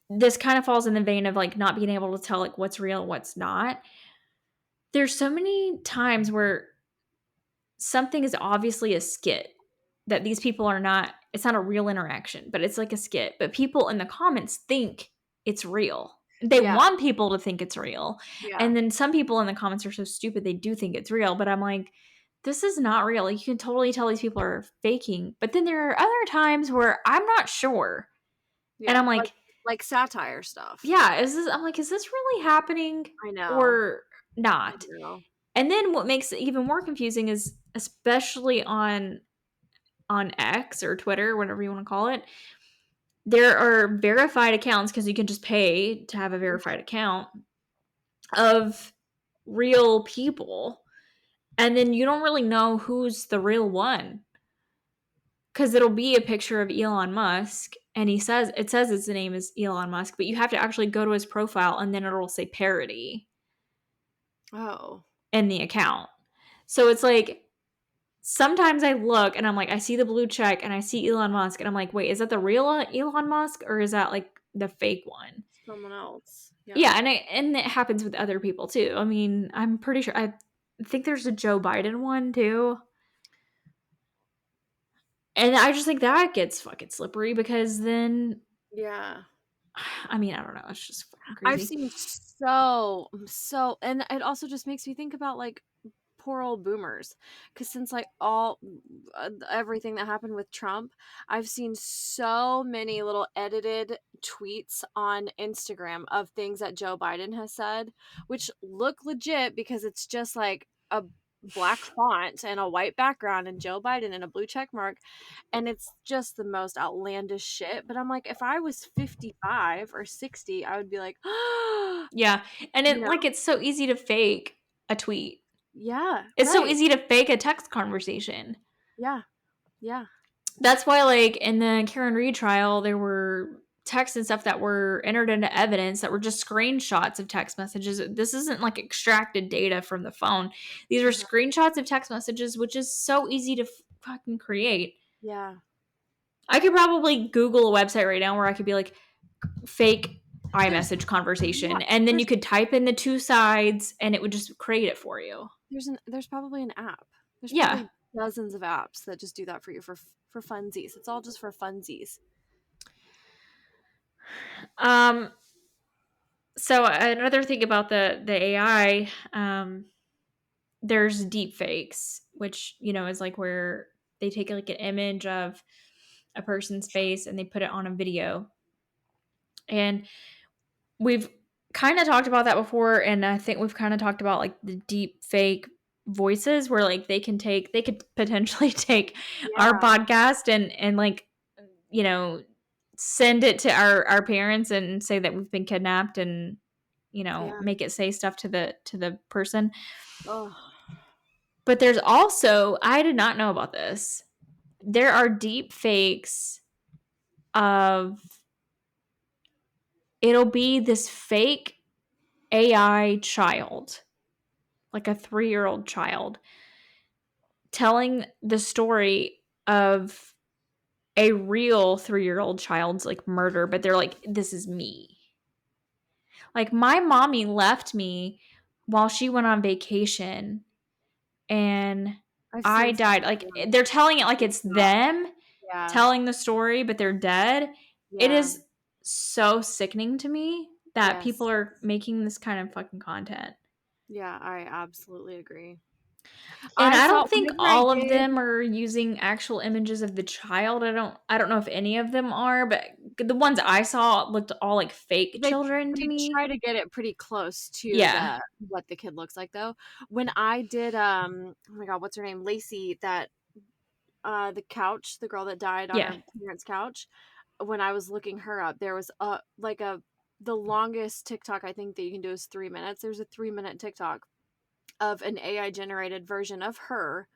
this kind of falls in the vein of like not being able to tell like what's real, what's not. There's so many times where something is obviously a skit, that these people are not, it's not a real interaction, but it's like a skit. But people in the comments think it's real. They Yeah. want people to think it's real. Yeah. And then some people in the comments are so stupid they do think it's real. But I'm like, this is not real. You can totally tell these people are faking. But then there are other times where I'm not sure. And Yeah. I'm Like satire stuff. yeah, I'm like, is this really happening I know. or I not? know. And then what makes it even more confusing is, especially on X or Twitter, whatever you want to call it, there are verified accounts, because you can just pay to have a verified account, of real people. And then you don't really know who's the real one, because it'll be a picture of Elon Musk, and it says his name is Elon Musk, but you have to actually go to his profile and then it'll say parody Oh. in the account. So it's like, sometimes I look and I'm like, I see the blue check and I see Elon Musk, and I'm like, wait, is that the real Elon Musk or is that like the fake one? Someone else. Yeah. Yeah, and it happens with other people too. I mean, I'm pretty sure, I think there's a Joe Biden one too. And I just think that gets fucking slippery, because then, Yeah. I mean, I don't know, it's just fucking I've crazy. seen and it also just makes me think about like poor old boomers, because since like all everything that happened with Trump, I've seen so many little edited tweets on Instagram of things that Joe Biden has said, which look legit because it's just like a black font and a white background and Joe Biden and a blue check mark, and it's just the most outlandish shit. But I'm like, if I was 55 or 60, I would be like, Yeah, and you it know, like, it's so easy to fake a tweet. yeah, It's so right, easy to fake a text conversation. yeah, yeah, That's why, like, in the Karen Reed trial, there were texts and stuff that were entered into evidence that were just screenshots of text messages. This isn't like extracted data from the phone. These are uh-huh. screenshots of text messages, which is so easy to fucking create. Yeah, I could probably Google a website right now where I could be like, fake there's iMessage yeah, conversation, and then you could type in the two sides and it would just create it for you. there's probably an app. There's Yeah. probably dozens of apps that just do that for you for funsies. It's all just for funsies. Um so another thing about the AI, there's deep fakes, which, is like where they take like an image of a person's face and they put it on a video. And we've kind of talked about that before, and I think we've kind of talked about like the deep fake voices, where like they could potentially take our Yeah, podcast and like, you know, send it to our parents and say that we've been kidnapped, and yeah. make it say stuff to the person. Oh, But there's also, I did not know about this, there are deep fakes of, it'll be this fake AI child, like a 3-year-old child, telling the story of a real 3-year-old child's like murder, but they're like, this is me. Like, my mommy left me while she went on vacation, and I've I seen stuff died. like Like, they're telling it like it's that. them Yeah, telling the story, but they're dead. It yeah, is so sickening to me that people yes, are making this kind of fucking content. yeah. I absolutely agree. And I I saw don't think whenever I all of did. them are using actual images of the child. I don't know if any of them are, but the ones I saw looked all like fake They children to they me. try to get it pretty close to Yeah. the what the kid looks like though. When I did oh my god, what's her name? Lacey, that the couch, the girl that died on Yeah. her parents' couch. When I was looking her up, there was a like a the longest TikTok I think that you can do is 3 minutes. There's a 3 minute TikTok of an AI generated version of her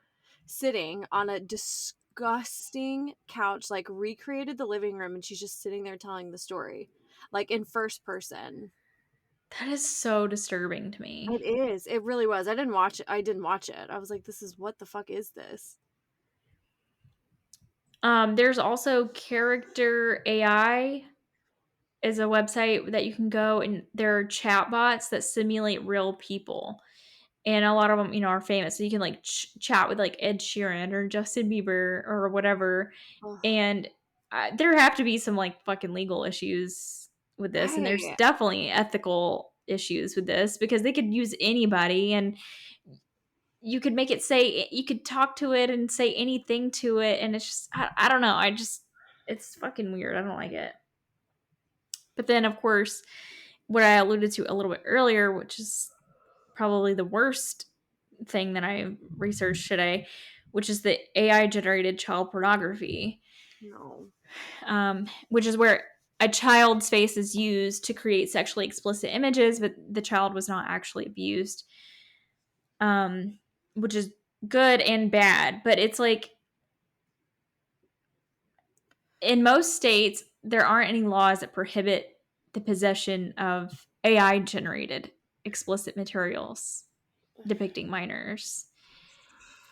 sitting on a disgusting couch, like recreated the living room, and she's just sitting there telling the story, like in first person. That is so disturbing to It me. is. It really was. I didn't watch it. I was like, this is what the fuck is this? There's also Character AI is a website that you can go, and there are chatbots that simulate real people. And a lot of them, are famous. So you can like chat with like Ed Sheeran or Justin Bieber or whatever. Ugh. And there have to be some like fucking legal issues with this. And there's Right. definitely ethical issues with this because they could use anybody, and you could make it say, you could talk to it and say anything to it. And it's just, I don't know. It's fucking weird. I don't like it. But then, of course, what I alluded to a little bit earlier, which is probably the worst thing that I researched today, which is the AI generated child pornography, No. which is where a child's face is used to create sexually explicit images, but the child was not actually abused, which is good and bad. But it's like in most states, there aren't any laws that prohibit the possession of AI generated explicit materials depicting minors.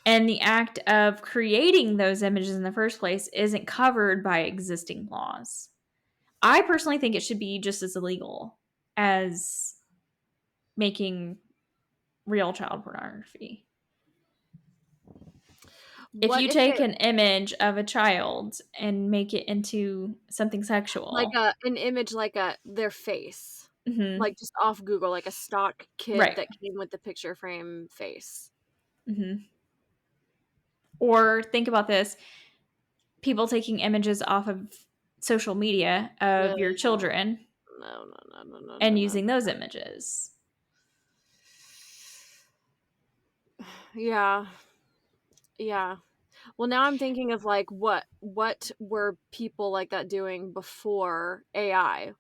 And the act of creating those images in the first place isn't covered by existing laws. I personally think it should be just as illegal as making real child pornography. If What you if take it an image of a child and make it into something like sexual, an image like their face, hmm like just off Google, like a stock kid right, that came with the picture frame face. hmm or think about this: people taking images off of social media No, of your children no, no, no, no, no, no, and no. using those images. Yeah, yeah. Well, now I'm thinking of like what were people like that doing before AI?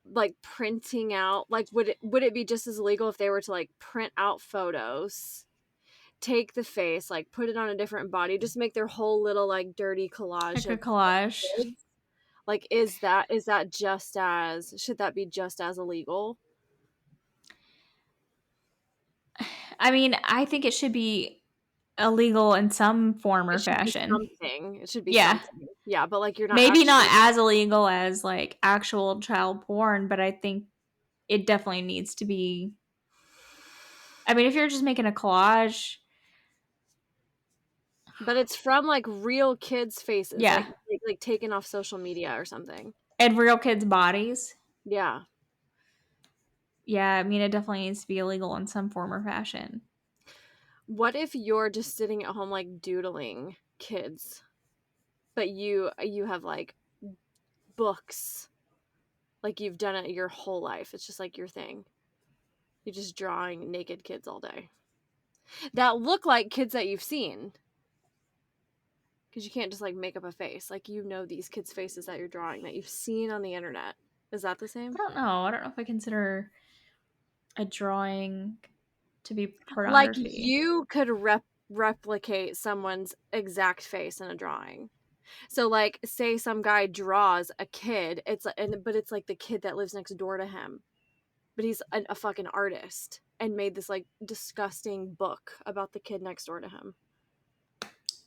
Like printing out, like would it be just as illegal if they were to like print out photos, take the face, like put it on a different body, just make their whole little like dirty collage Like a of collage. kids? Like is that just as should that be just as illegal? I mean, I think it should be illegal in some form It or should be fashion. something. It should be Yeah. something. Yeah, but like you're not Maybe not actually. as illegal as like actual child porn, but I think it definitely needs to be. I mean, if you're just making a collage, But it's from like real kids' faces, yeah, like taken off social media or something. and real kids' bodies, Yeah. yeah, I mean, it definitely needs to be illegal in some form or fashion. What if you're just sitting at home like doodling kids, but you have like books, like you've done it your whole life. It's just like your thing. You're just drawing naked kids all day that look like kids that you've seen. Because you can't just like make up a face. Like these kids' faces that you're drawing that you've seen on the internet. Is that the I same? don't know. I don't know if I consider a drawing to be Like pornography. you could replicate someone's exact face in a drawing. So like say some guy draws a kid, but it's like the kid that lives next door to him. But he's a fucking artist and made this like disgusting book about the kid next door to him.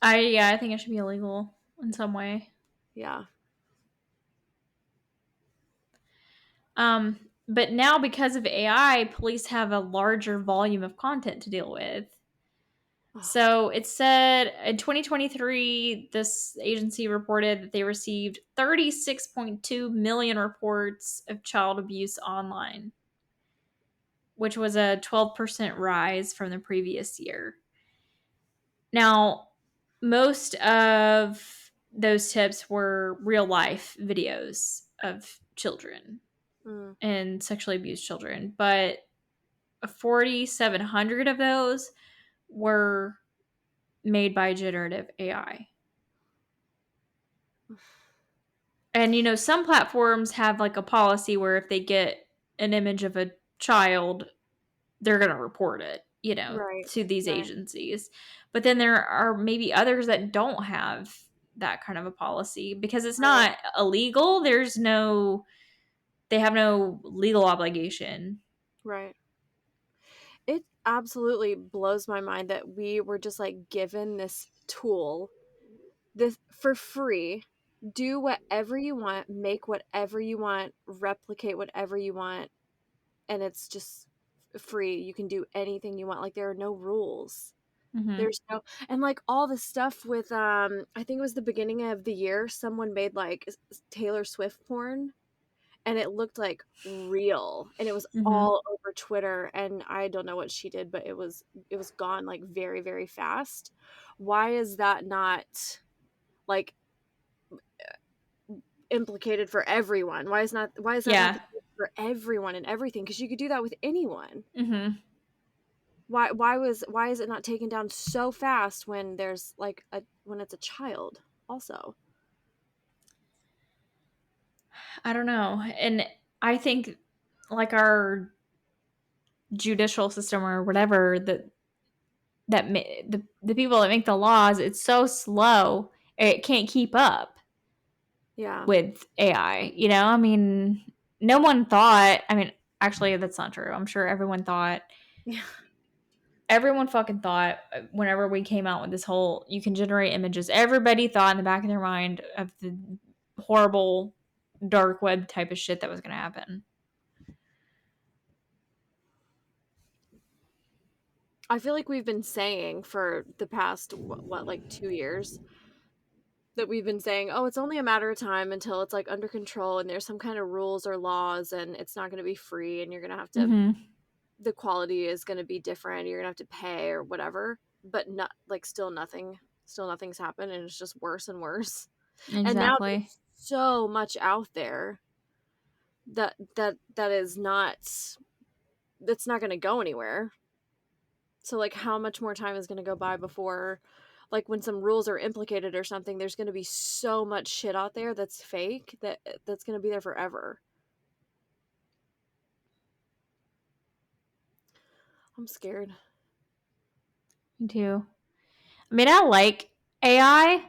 I think it should be illegal in some way. Yeah. But now because of AI, police have a larger volume of content to deal with. Ugh. So it said in 2023, this agency reported that they received 36.2 million reports of child abuse online, which was a 12% rise from the previous year. Now, most of those tips were real life videos of children Mm. and sexually abused children, but 4,700 of those were made by generative AI. And some platforms have like a policy where if they get an image of a child, they're going to report it. Right. to these Right. agencies. But then there are maybe others that don't have that kind of a policy because it's Right. not illegal. They have no legal obligation. Right. It absolutely blows my mind that we were just like given this tool this for free. Do whatever you want, make whatever you want, replicate whatever you want, and it's just free. You can do anything you want. Like there are no rules. Mm-hmm. There's no and like all the stuff with I think it was the beginning of the year someone made like Taylor Swift porn and it looked like real and it was Mm-hmm. all over Twitter and I don't know what she did but it was gone like very very fast. Why is that not like implicated for everyone? Why is that not Yeah. the case for everyone and everything? Because you could do that with anyone. Mm-hmm. Why is it not taken down so fast when there's like a when it's a child also? I don't know. And I think like our judicial system or whatever the people that make the laws, it's so slow. It can't keep up Yeah. with AI. I mean, no one thought, I mean, actually that's not true. I'm sure Yeah. everyone fucking thought whenever we came out with this whole you can generate images, everybody thought in the back of their mind of the horrible dark web type of shit that was going to happen. I feel like we've been saying for the past what like 2 years that we've been saying, "Oh, it's only a matter of time until it's like under control and there's some kind of rules or laws and it's not going to be free and you're going to have to Mm-hmm. the quality is going to be different. You're going to have to pay or whatever." But not like still nothing's happened and it's just worse and worse. And now Exactly. there's so much out there that is not that's not going to go anywhere. So like how much more time is going to go by before like when some rules are implicated or something there's going to be so much shit out there that's fake that's going to be there forever. I'm scared. Me too. I mean, I like AI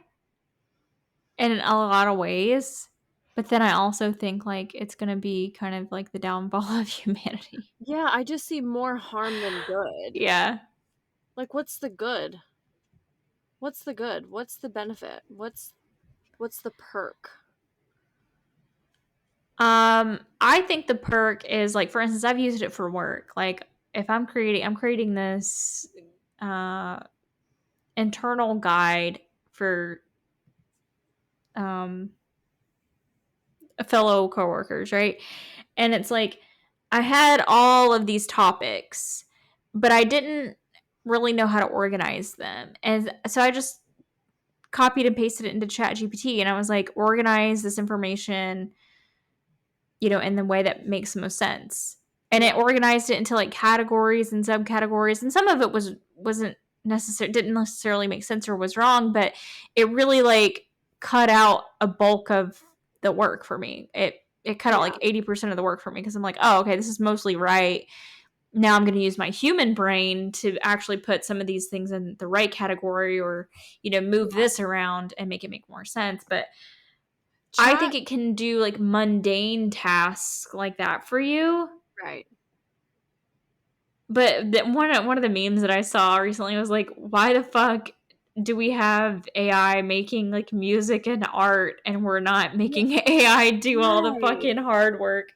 in a lot of ways, but then I also think like it's going to be kind of like the downfall of humanity. Yeah, I just see more harm than good. Yeah. Like what's the good? What's the good? What's the benefit? What's the perk? I think the perk is like, for instance, I've used it for work. Like, if I'm creating this uh, internal guide for um, fellow coworkers, right? And it's like I had all of these topics, but I didn't really know how to organize them, and so I just copied and pasted it into ChatGPT, and I was like, organize this information in the way that makes the most sense. And it Yeah. organized it into like categories and subcategories. And some of it wasn't necessary, didn't necessarily make sense or was wrong, but it really like cut out a bulk of the work for me. It cut out Yeah. like 80% of the work for me because I'm like, oh, okay, this is mostly right. Now I'm going to use my human brain to actually put some of these things in the right category or, move Yeah. this around and make it make more sense. But I think Chat it can do like mundane tasks like that for you. right. But one of the memes that I saw recently was like, why the fuck do we have AI making like music and art and we're not Yeah, making AI do all the right. fucking hard work?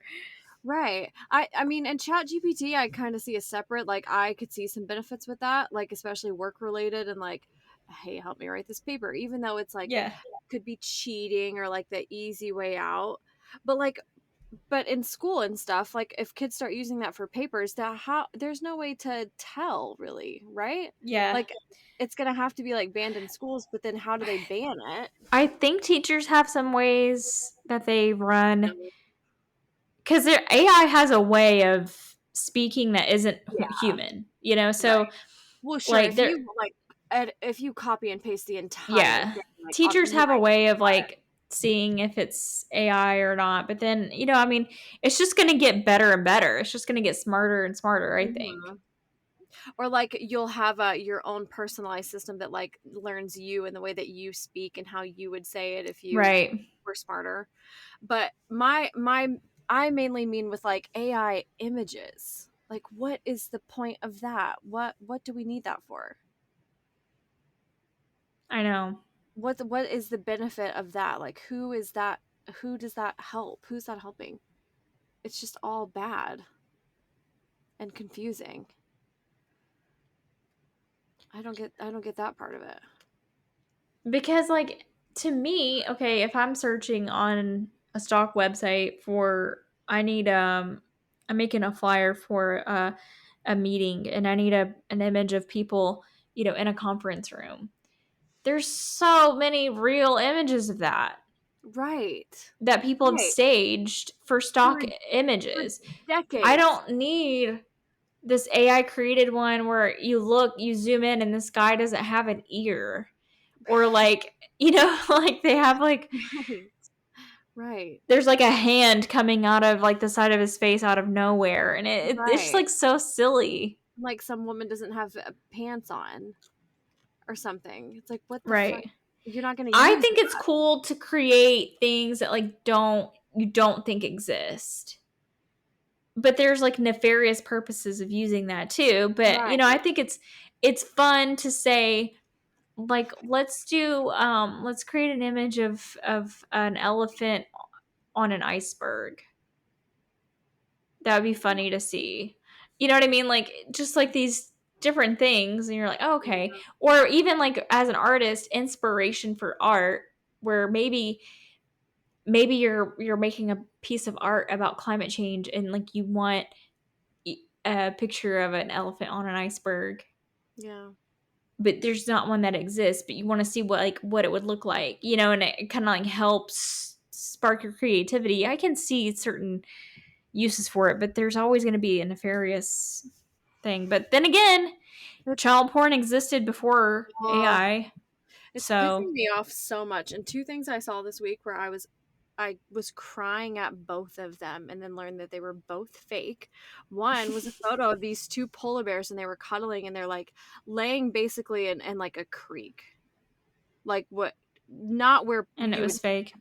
Right. I mean, and Chat GPT, I kind of see as separate. Like, I could see some benefits with that, like especially work related, and like, hey, help me write this paper, even though it's like Yeah. could be cheating or like the easy way out. But like, but in school and stuff, like if kids start using that for papers, that how there's no way to tell really, right? Yeah. Like, it's gonna have to be like banned in schools, but then how do they ban it? I think teachers have some ways that they run because their AI has a way of speaking that isn't Yeah. human, so Right. Well, sure. like If they're you like, if you copy and paste the entire yeah. thing, like Teachers you have a might get way of caught. like seeing if it's AI or not, but then, I mean, it's just going to get better and better. It's just going to get smarter and smarter, I think. Mhm. Or like you'll have your own personalized system that like learns you and the way that you speak and how you would say it if you Right. were smarter. But I mainly mean with like AI images. Like what is the point of that? What do we need that for? I know. What is the benefit of that? Like who is that, who does that help? Who's that helping? It's just all bad and confusing. I don't get that part of it. Because, like, to me, okay, if I'm searching on a stock website for, I need, I'm making a flyer for a meeting and I need an image of people, in a conference room. There's so many real images of Right. that people have Right. staged for For stock for images. I decades. don't need this AI created one where you zoom in and this guy doesn't have an ear. Or like, like they have like Right. Right. there's like a hand coming out of like the side of his face out of nowhere. And it's just Right. like so silly. Like some woman doesn't have pants on or something. It's like what the fuck? Right. You're not going to I use think it's that. cool to create things that like you don't think exist. But there's like nefarious purposes of using that too. But I Right. think it's fun to say, like, let's create an image of an elephant on an iceberg. That would be funny to see. You know what I mean? Like, just like these different things, and you're like, oh, okay. Yeah. Or even like as an artist, inspiration for art, where maybe you're making a piece of art about climate change, and like you want a picture of an elephant on an iceberg, Yeah. but there's not one that exists. But you want to see what it would look like, and it kind of like helps spark your creativity. I can see certain uses for it, but there's always going to be a nefarious thing. But then again, It's child porn existed before uh, AI. it's So, pissing me off so much. And two things I saw this week where I was crying at both of them and then learned that they were both fake. One was a photo of these two polar bears and they were cuddling and they're like laying basically in like a creek. Like what, not where and it you was would, fake.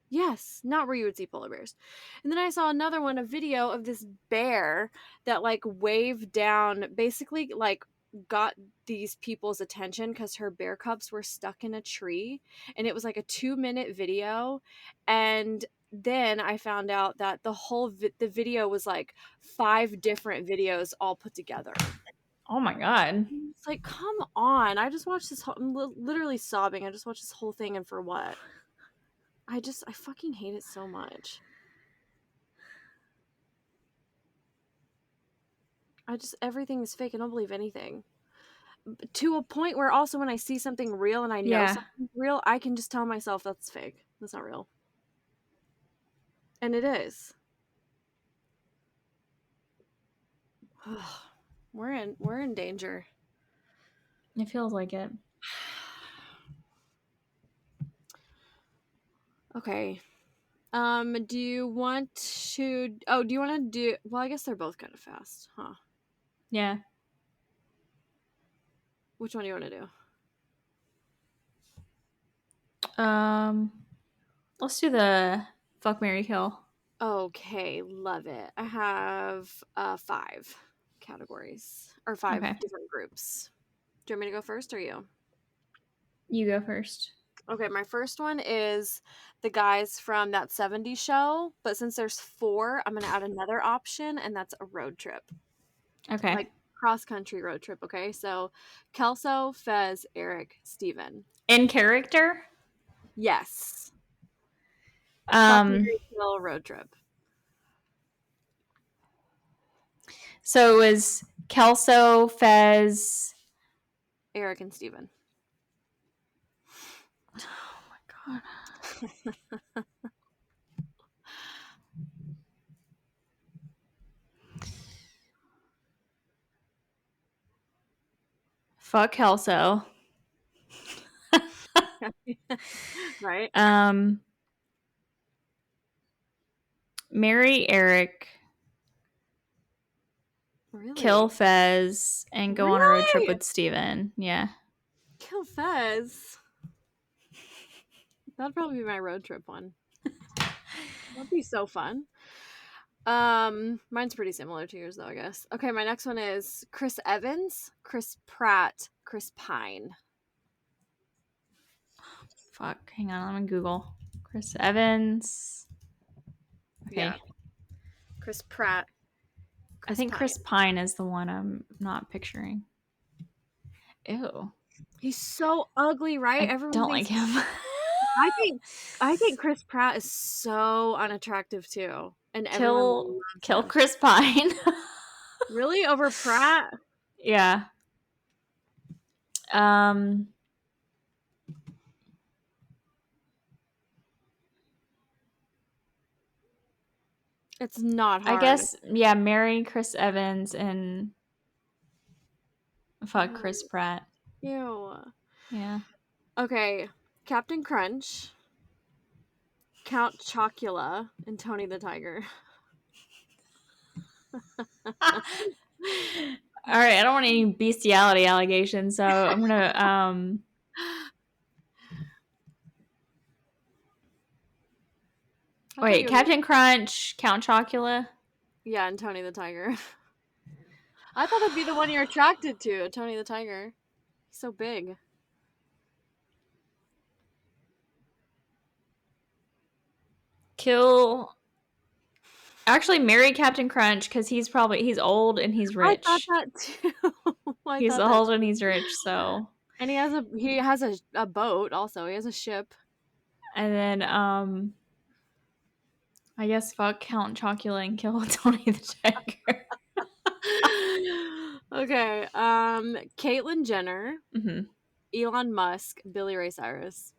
yes, not where you would see polar bears. And then I saw another one, a video of this bear that like waved down, basically like got these people's attention because her bear cubs were stuck in a tree. And it was like a 2-minute video. And then I found out that the video was like 5 different videos all put together. Oh my god. It's like, come on. I just watched this whole, I'm literally sobbing. I just watched this whole thing and for what? I fucking hate it so much. Everything is fake. I don't believe anything. To a point where also when I see something real and I know Yeah. something's real, I can just tell myself that's fake. That's not real. And it is. We're in danger. It feels like it. Okay. Do you want to do you want to do, well, I guess they're both kind of fast, huh? Yeah. Which one do you want to do? Um let's do the fuck Mary kill. Okay, love it. I have 5 categories or five Okay. different groups. Do you want me to go first or you? You go first. Okay, my first one is the guys from that 70s show, but since there's 4, I'm going to add another option, and that's a road trip. Okay. Like cross country road trip, okay? So Kelso, Fez, Eric, Steven. In character? Yes. Fuck Um Mary Kill road trip. so it was Kelso, Fez. Eric and Steven. Oh my god. Fuck Kelso. Right? um Marry Eric. Really? Kill Fez and go on a road trip Really? with Steven. Yeah. Kill Fez. That'd probably be my road trip one. That'd be so fun. Mine's pretty similar to yours though, I guess. Okay, my next one is Chris Evans, Chris Pratt, Chris Pine. Fuck. Hang on. I'm gonna Google. Chris Evans. Okay. Yeah. Chris Pratt, I Chris think Pine. Chris Pine is the one I'm not picturing. Ew. He's so ugly, right? I Everyone don't like thinks him. I think Chris Pratt is so unattractive too. And everyone loves Kill him. Chris Pine. Really? Over Pratt? Yeah. Um It's not I hard. guess yeah, marry Chris Evans and fuck Oh, Chris Pratt. ew. Yeah. Okay. Captain Crunch, Count Chocula, and Tony the Tiger. All right, I don't want any bestiality allegations, so I'm gonna I thought wait, you would. Captain Crunch, Count Chocula. Yeah, and Tony the Tiger. I thought it'd be the one you're attracted to, Tony the Tiger. He's so big. Kill actually marry Captain Crunch because he's old and he's I thought rich. that too. I He's thought that old and too. he's rich, so And he has a boat also. He has a ship. and then I guess fuck Count Chocula and kill Tony the Tiger. Okay. Caitlyn Jenner, Mm-hmm. Elon Musk, Billy Ray Cyrus.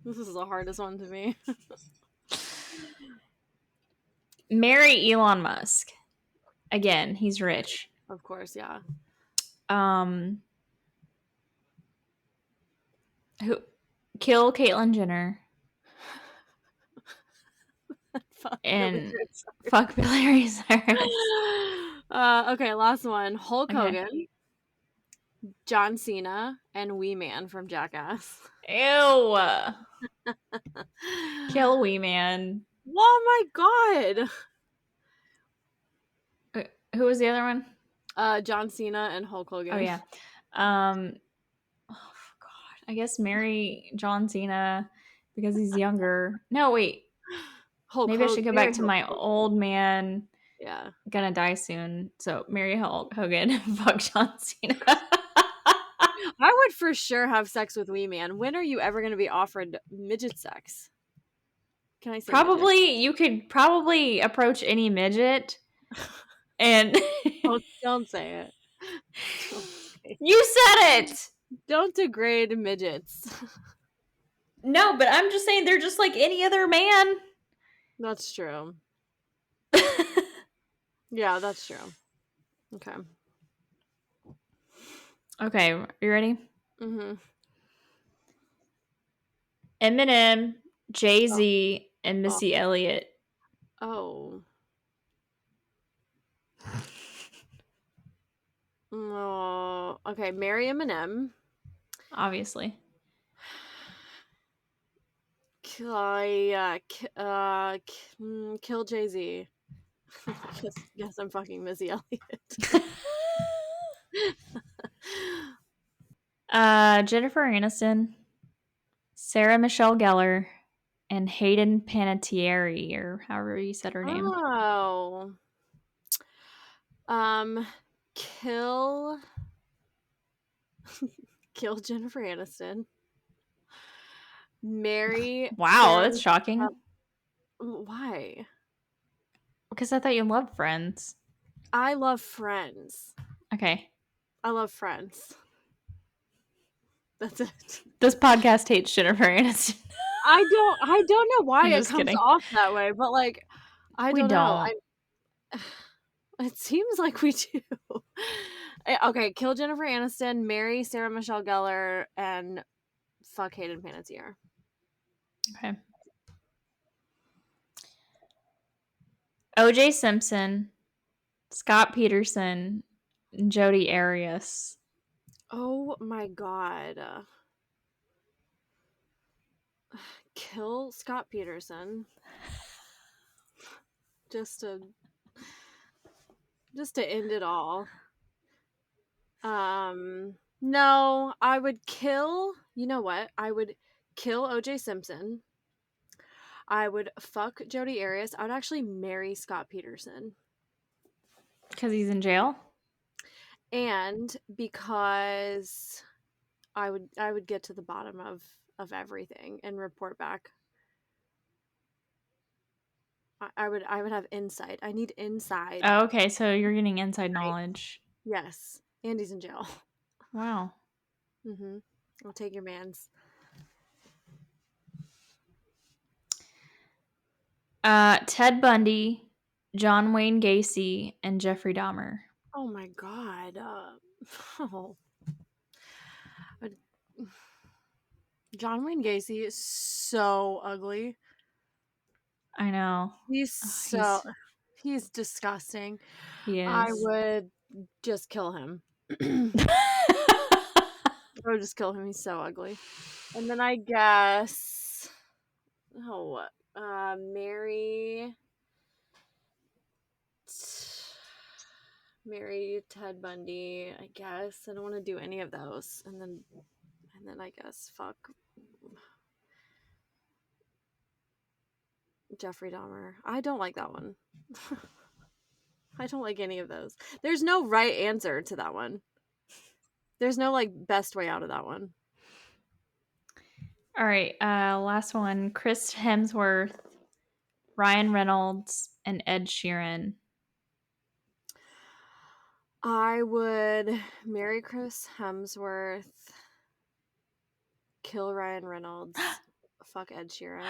This is the hardest one to me. Marry Elon Musk. Again, he's rich. Of course, yeah. Um, who kill Caitlyn Jenner Fuck Billy and Ray Cyrus. fuck Billy Ray Cyrus. Okay, last one. Hulk Okay. Hogan, John Cena, and Wee Man from Jackass. Ew. Kill Wee Man. Oh my god. Who was the other one? John Cena and Hulk Hogan. Oh yeah. Oh god. I guess marry John Cena because he's younger. No, wait. Hulk Maybe I Hogan. should go back to my old man. Yeah. Gonna die soon. So marry Hulk Hogan. Fuck John Cena. I would for sure have sex with Wee Man. When are you ever going to be offered midget sex? Can I say midget? Probably you could probably approach any midget and Don't say it. you said it. Don't degrade midgets. No, but I'm just saying they're just like any other man. That's true. Yeah, that's true. Okay. Okay, you ready? Mm-hmm. Eminem, Jay-Z, and Missy Elliott. Oh. Oh. Okay, marry Eminem. Obviously. Kill Jay-Z. Guess I'm fucking Missy Elliott. Jennifer Aniston, Sarah Michelle Gellar, and Hayden Panettiere, or however you said her name. Oh. Kill Jennifer Aniston. Marry Wow, Sarah that's shocking. Why? Because I thought you loved Friends. I love Friends. Okay. I love Friends. That's it. This podcast hates Jennifer Aniston. I don't know why I'm it just comes kidding. off that way, but like I We don't know. don't. It seems like we do. Okay, kill Jennifer Aniston, marry Sarah Michelle Gellar, and fuck Hayden Panettiere. Okay. O.J. Simpson, Scott Peterson, and Jodi Arias. Oh my god. Kill Scott Peterson. Just to end it all. No, I would kill, you know what? I would kill O.J. Simpson. I would fuck Jodi Arias. I would actually marry Scott Peterson. Because he's in jail? And because I would get to the bottom of everything and report back. I would have insight. I need inside. Oh, okay, so you're getting inside Right. knowledge. Yes. And he's in jail. Wow. Mm-hmm. I'll take your man's. Ted Bundy, John Wayne Gacy, and Jeffrey Dahmer. Oh my god. Oh. John Wayne Gacy is so ugly. I know. He's disgusting. He I is. would just kill him. I would just kill him. He's so ugly. And then I guess marry Ted Bundy, I guess. I don't want to do any of those. And then I guess fuck Jeffrey Dahmer. I don't like that one. I don't like any of those. There's no right answer to that one. There's no like best way out of that one. All right, last one. Chris Hemsworth, Ryan Reynolds, and Ed Sheeran. I would marry Chris Hemsworth, kill Ryan Reynolds, fuck Ed Sheeran.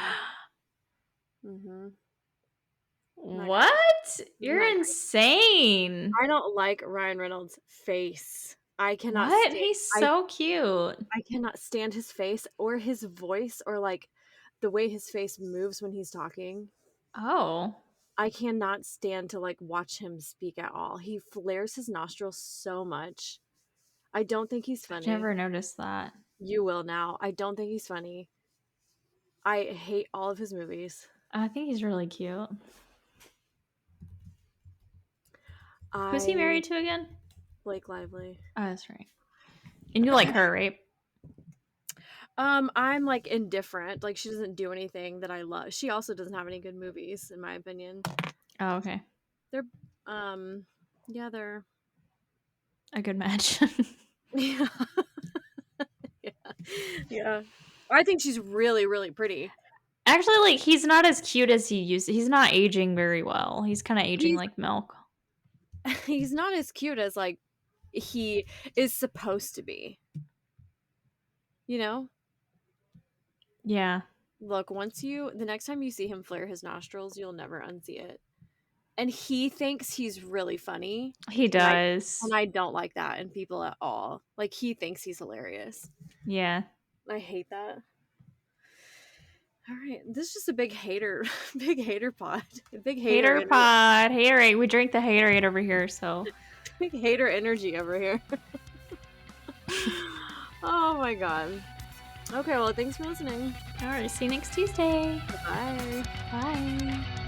Mm-hmm. What? You're insane. I don't like Ryan Reynolds' face. I cannot What? stand, He's so cute. I cannot stand his face or his voice or like the way his face moves when he's talking. Oh. I cannot stand to like watch him speak at all. He flares his nostrils so much. I don't think he's funny. I've never noticed that. You will now. I don't think he's funny. I hate all of his movies. I think he's really cute. Who's he married to again? Blake Lively. Oh, that's right. And you like her, right? I'm like indifferent. Like she doesn't do anything that I love. She also doesn't have any good movies, in my opinion. Oh, okay. They're they're a good match. yeah. Yeah. I think she's really, really pretty. Actually, like he's not as cute as he used to. He's not aging very well. He's kind of aging like milk. He's not as cute as like he is supposed to be. You know? Yeah. Look, the next time you see him flare his nostrils, you'll never unsee it. And he thinks he's really funny. He does. And I don't like that in people at all. Like he thinks he's hilarious. Yeah. I hate that. All right, this is just a big hater pod. A big hater pod. Haterade. We drink the haterade over here, so big hater energy over here. Oh my god. Okay, well, thanks for listening. All right, see you next Tuesday. Bye. Bye.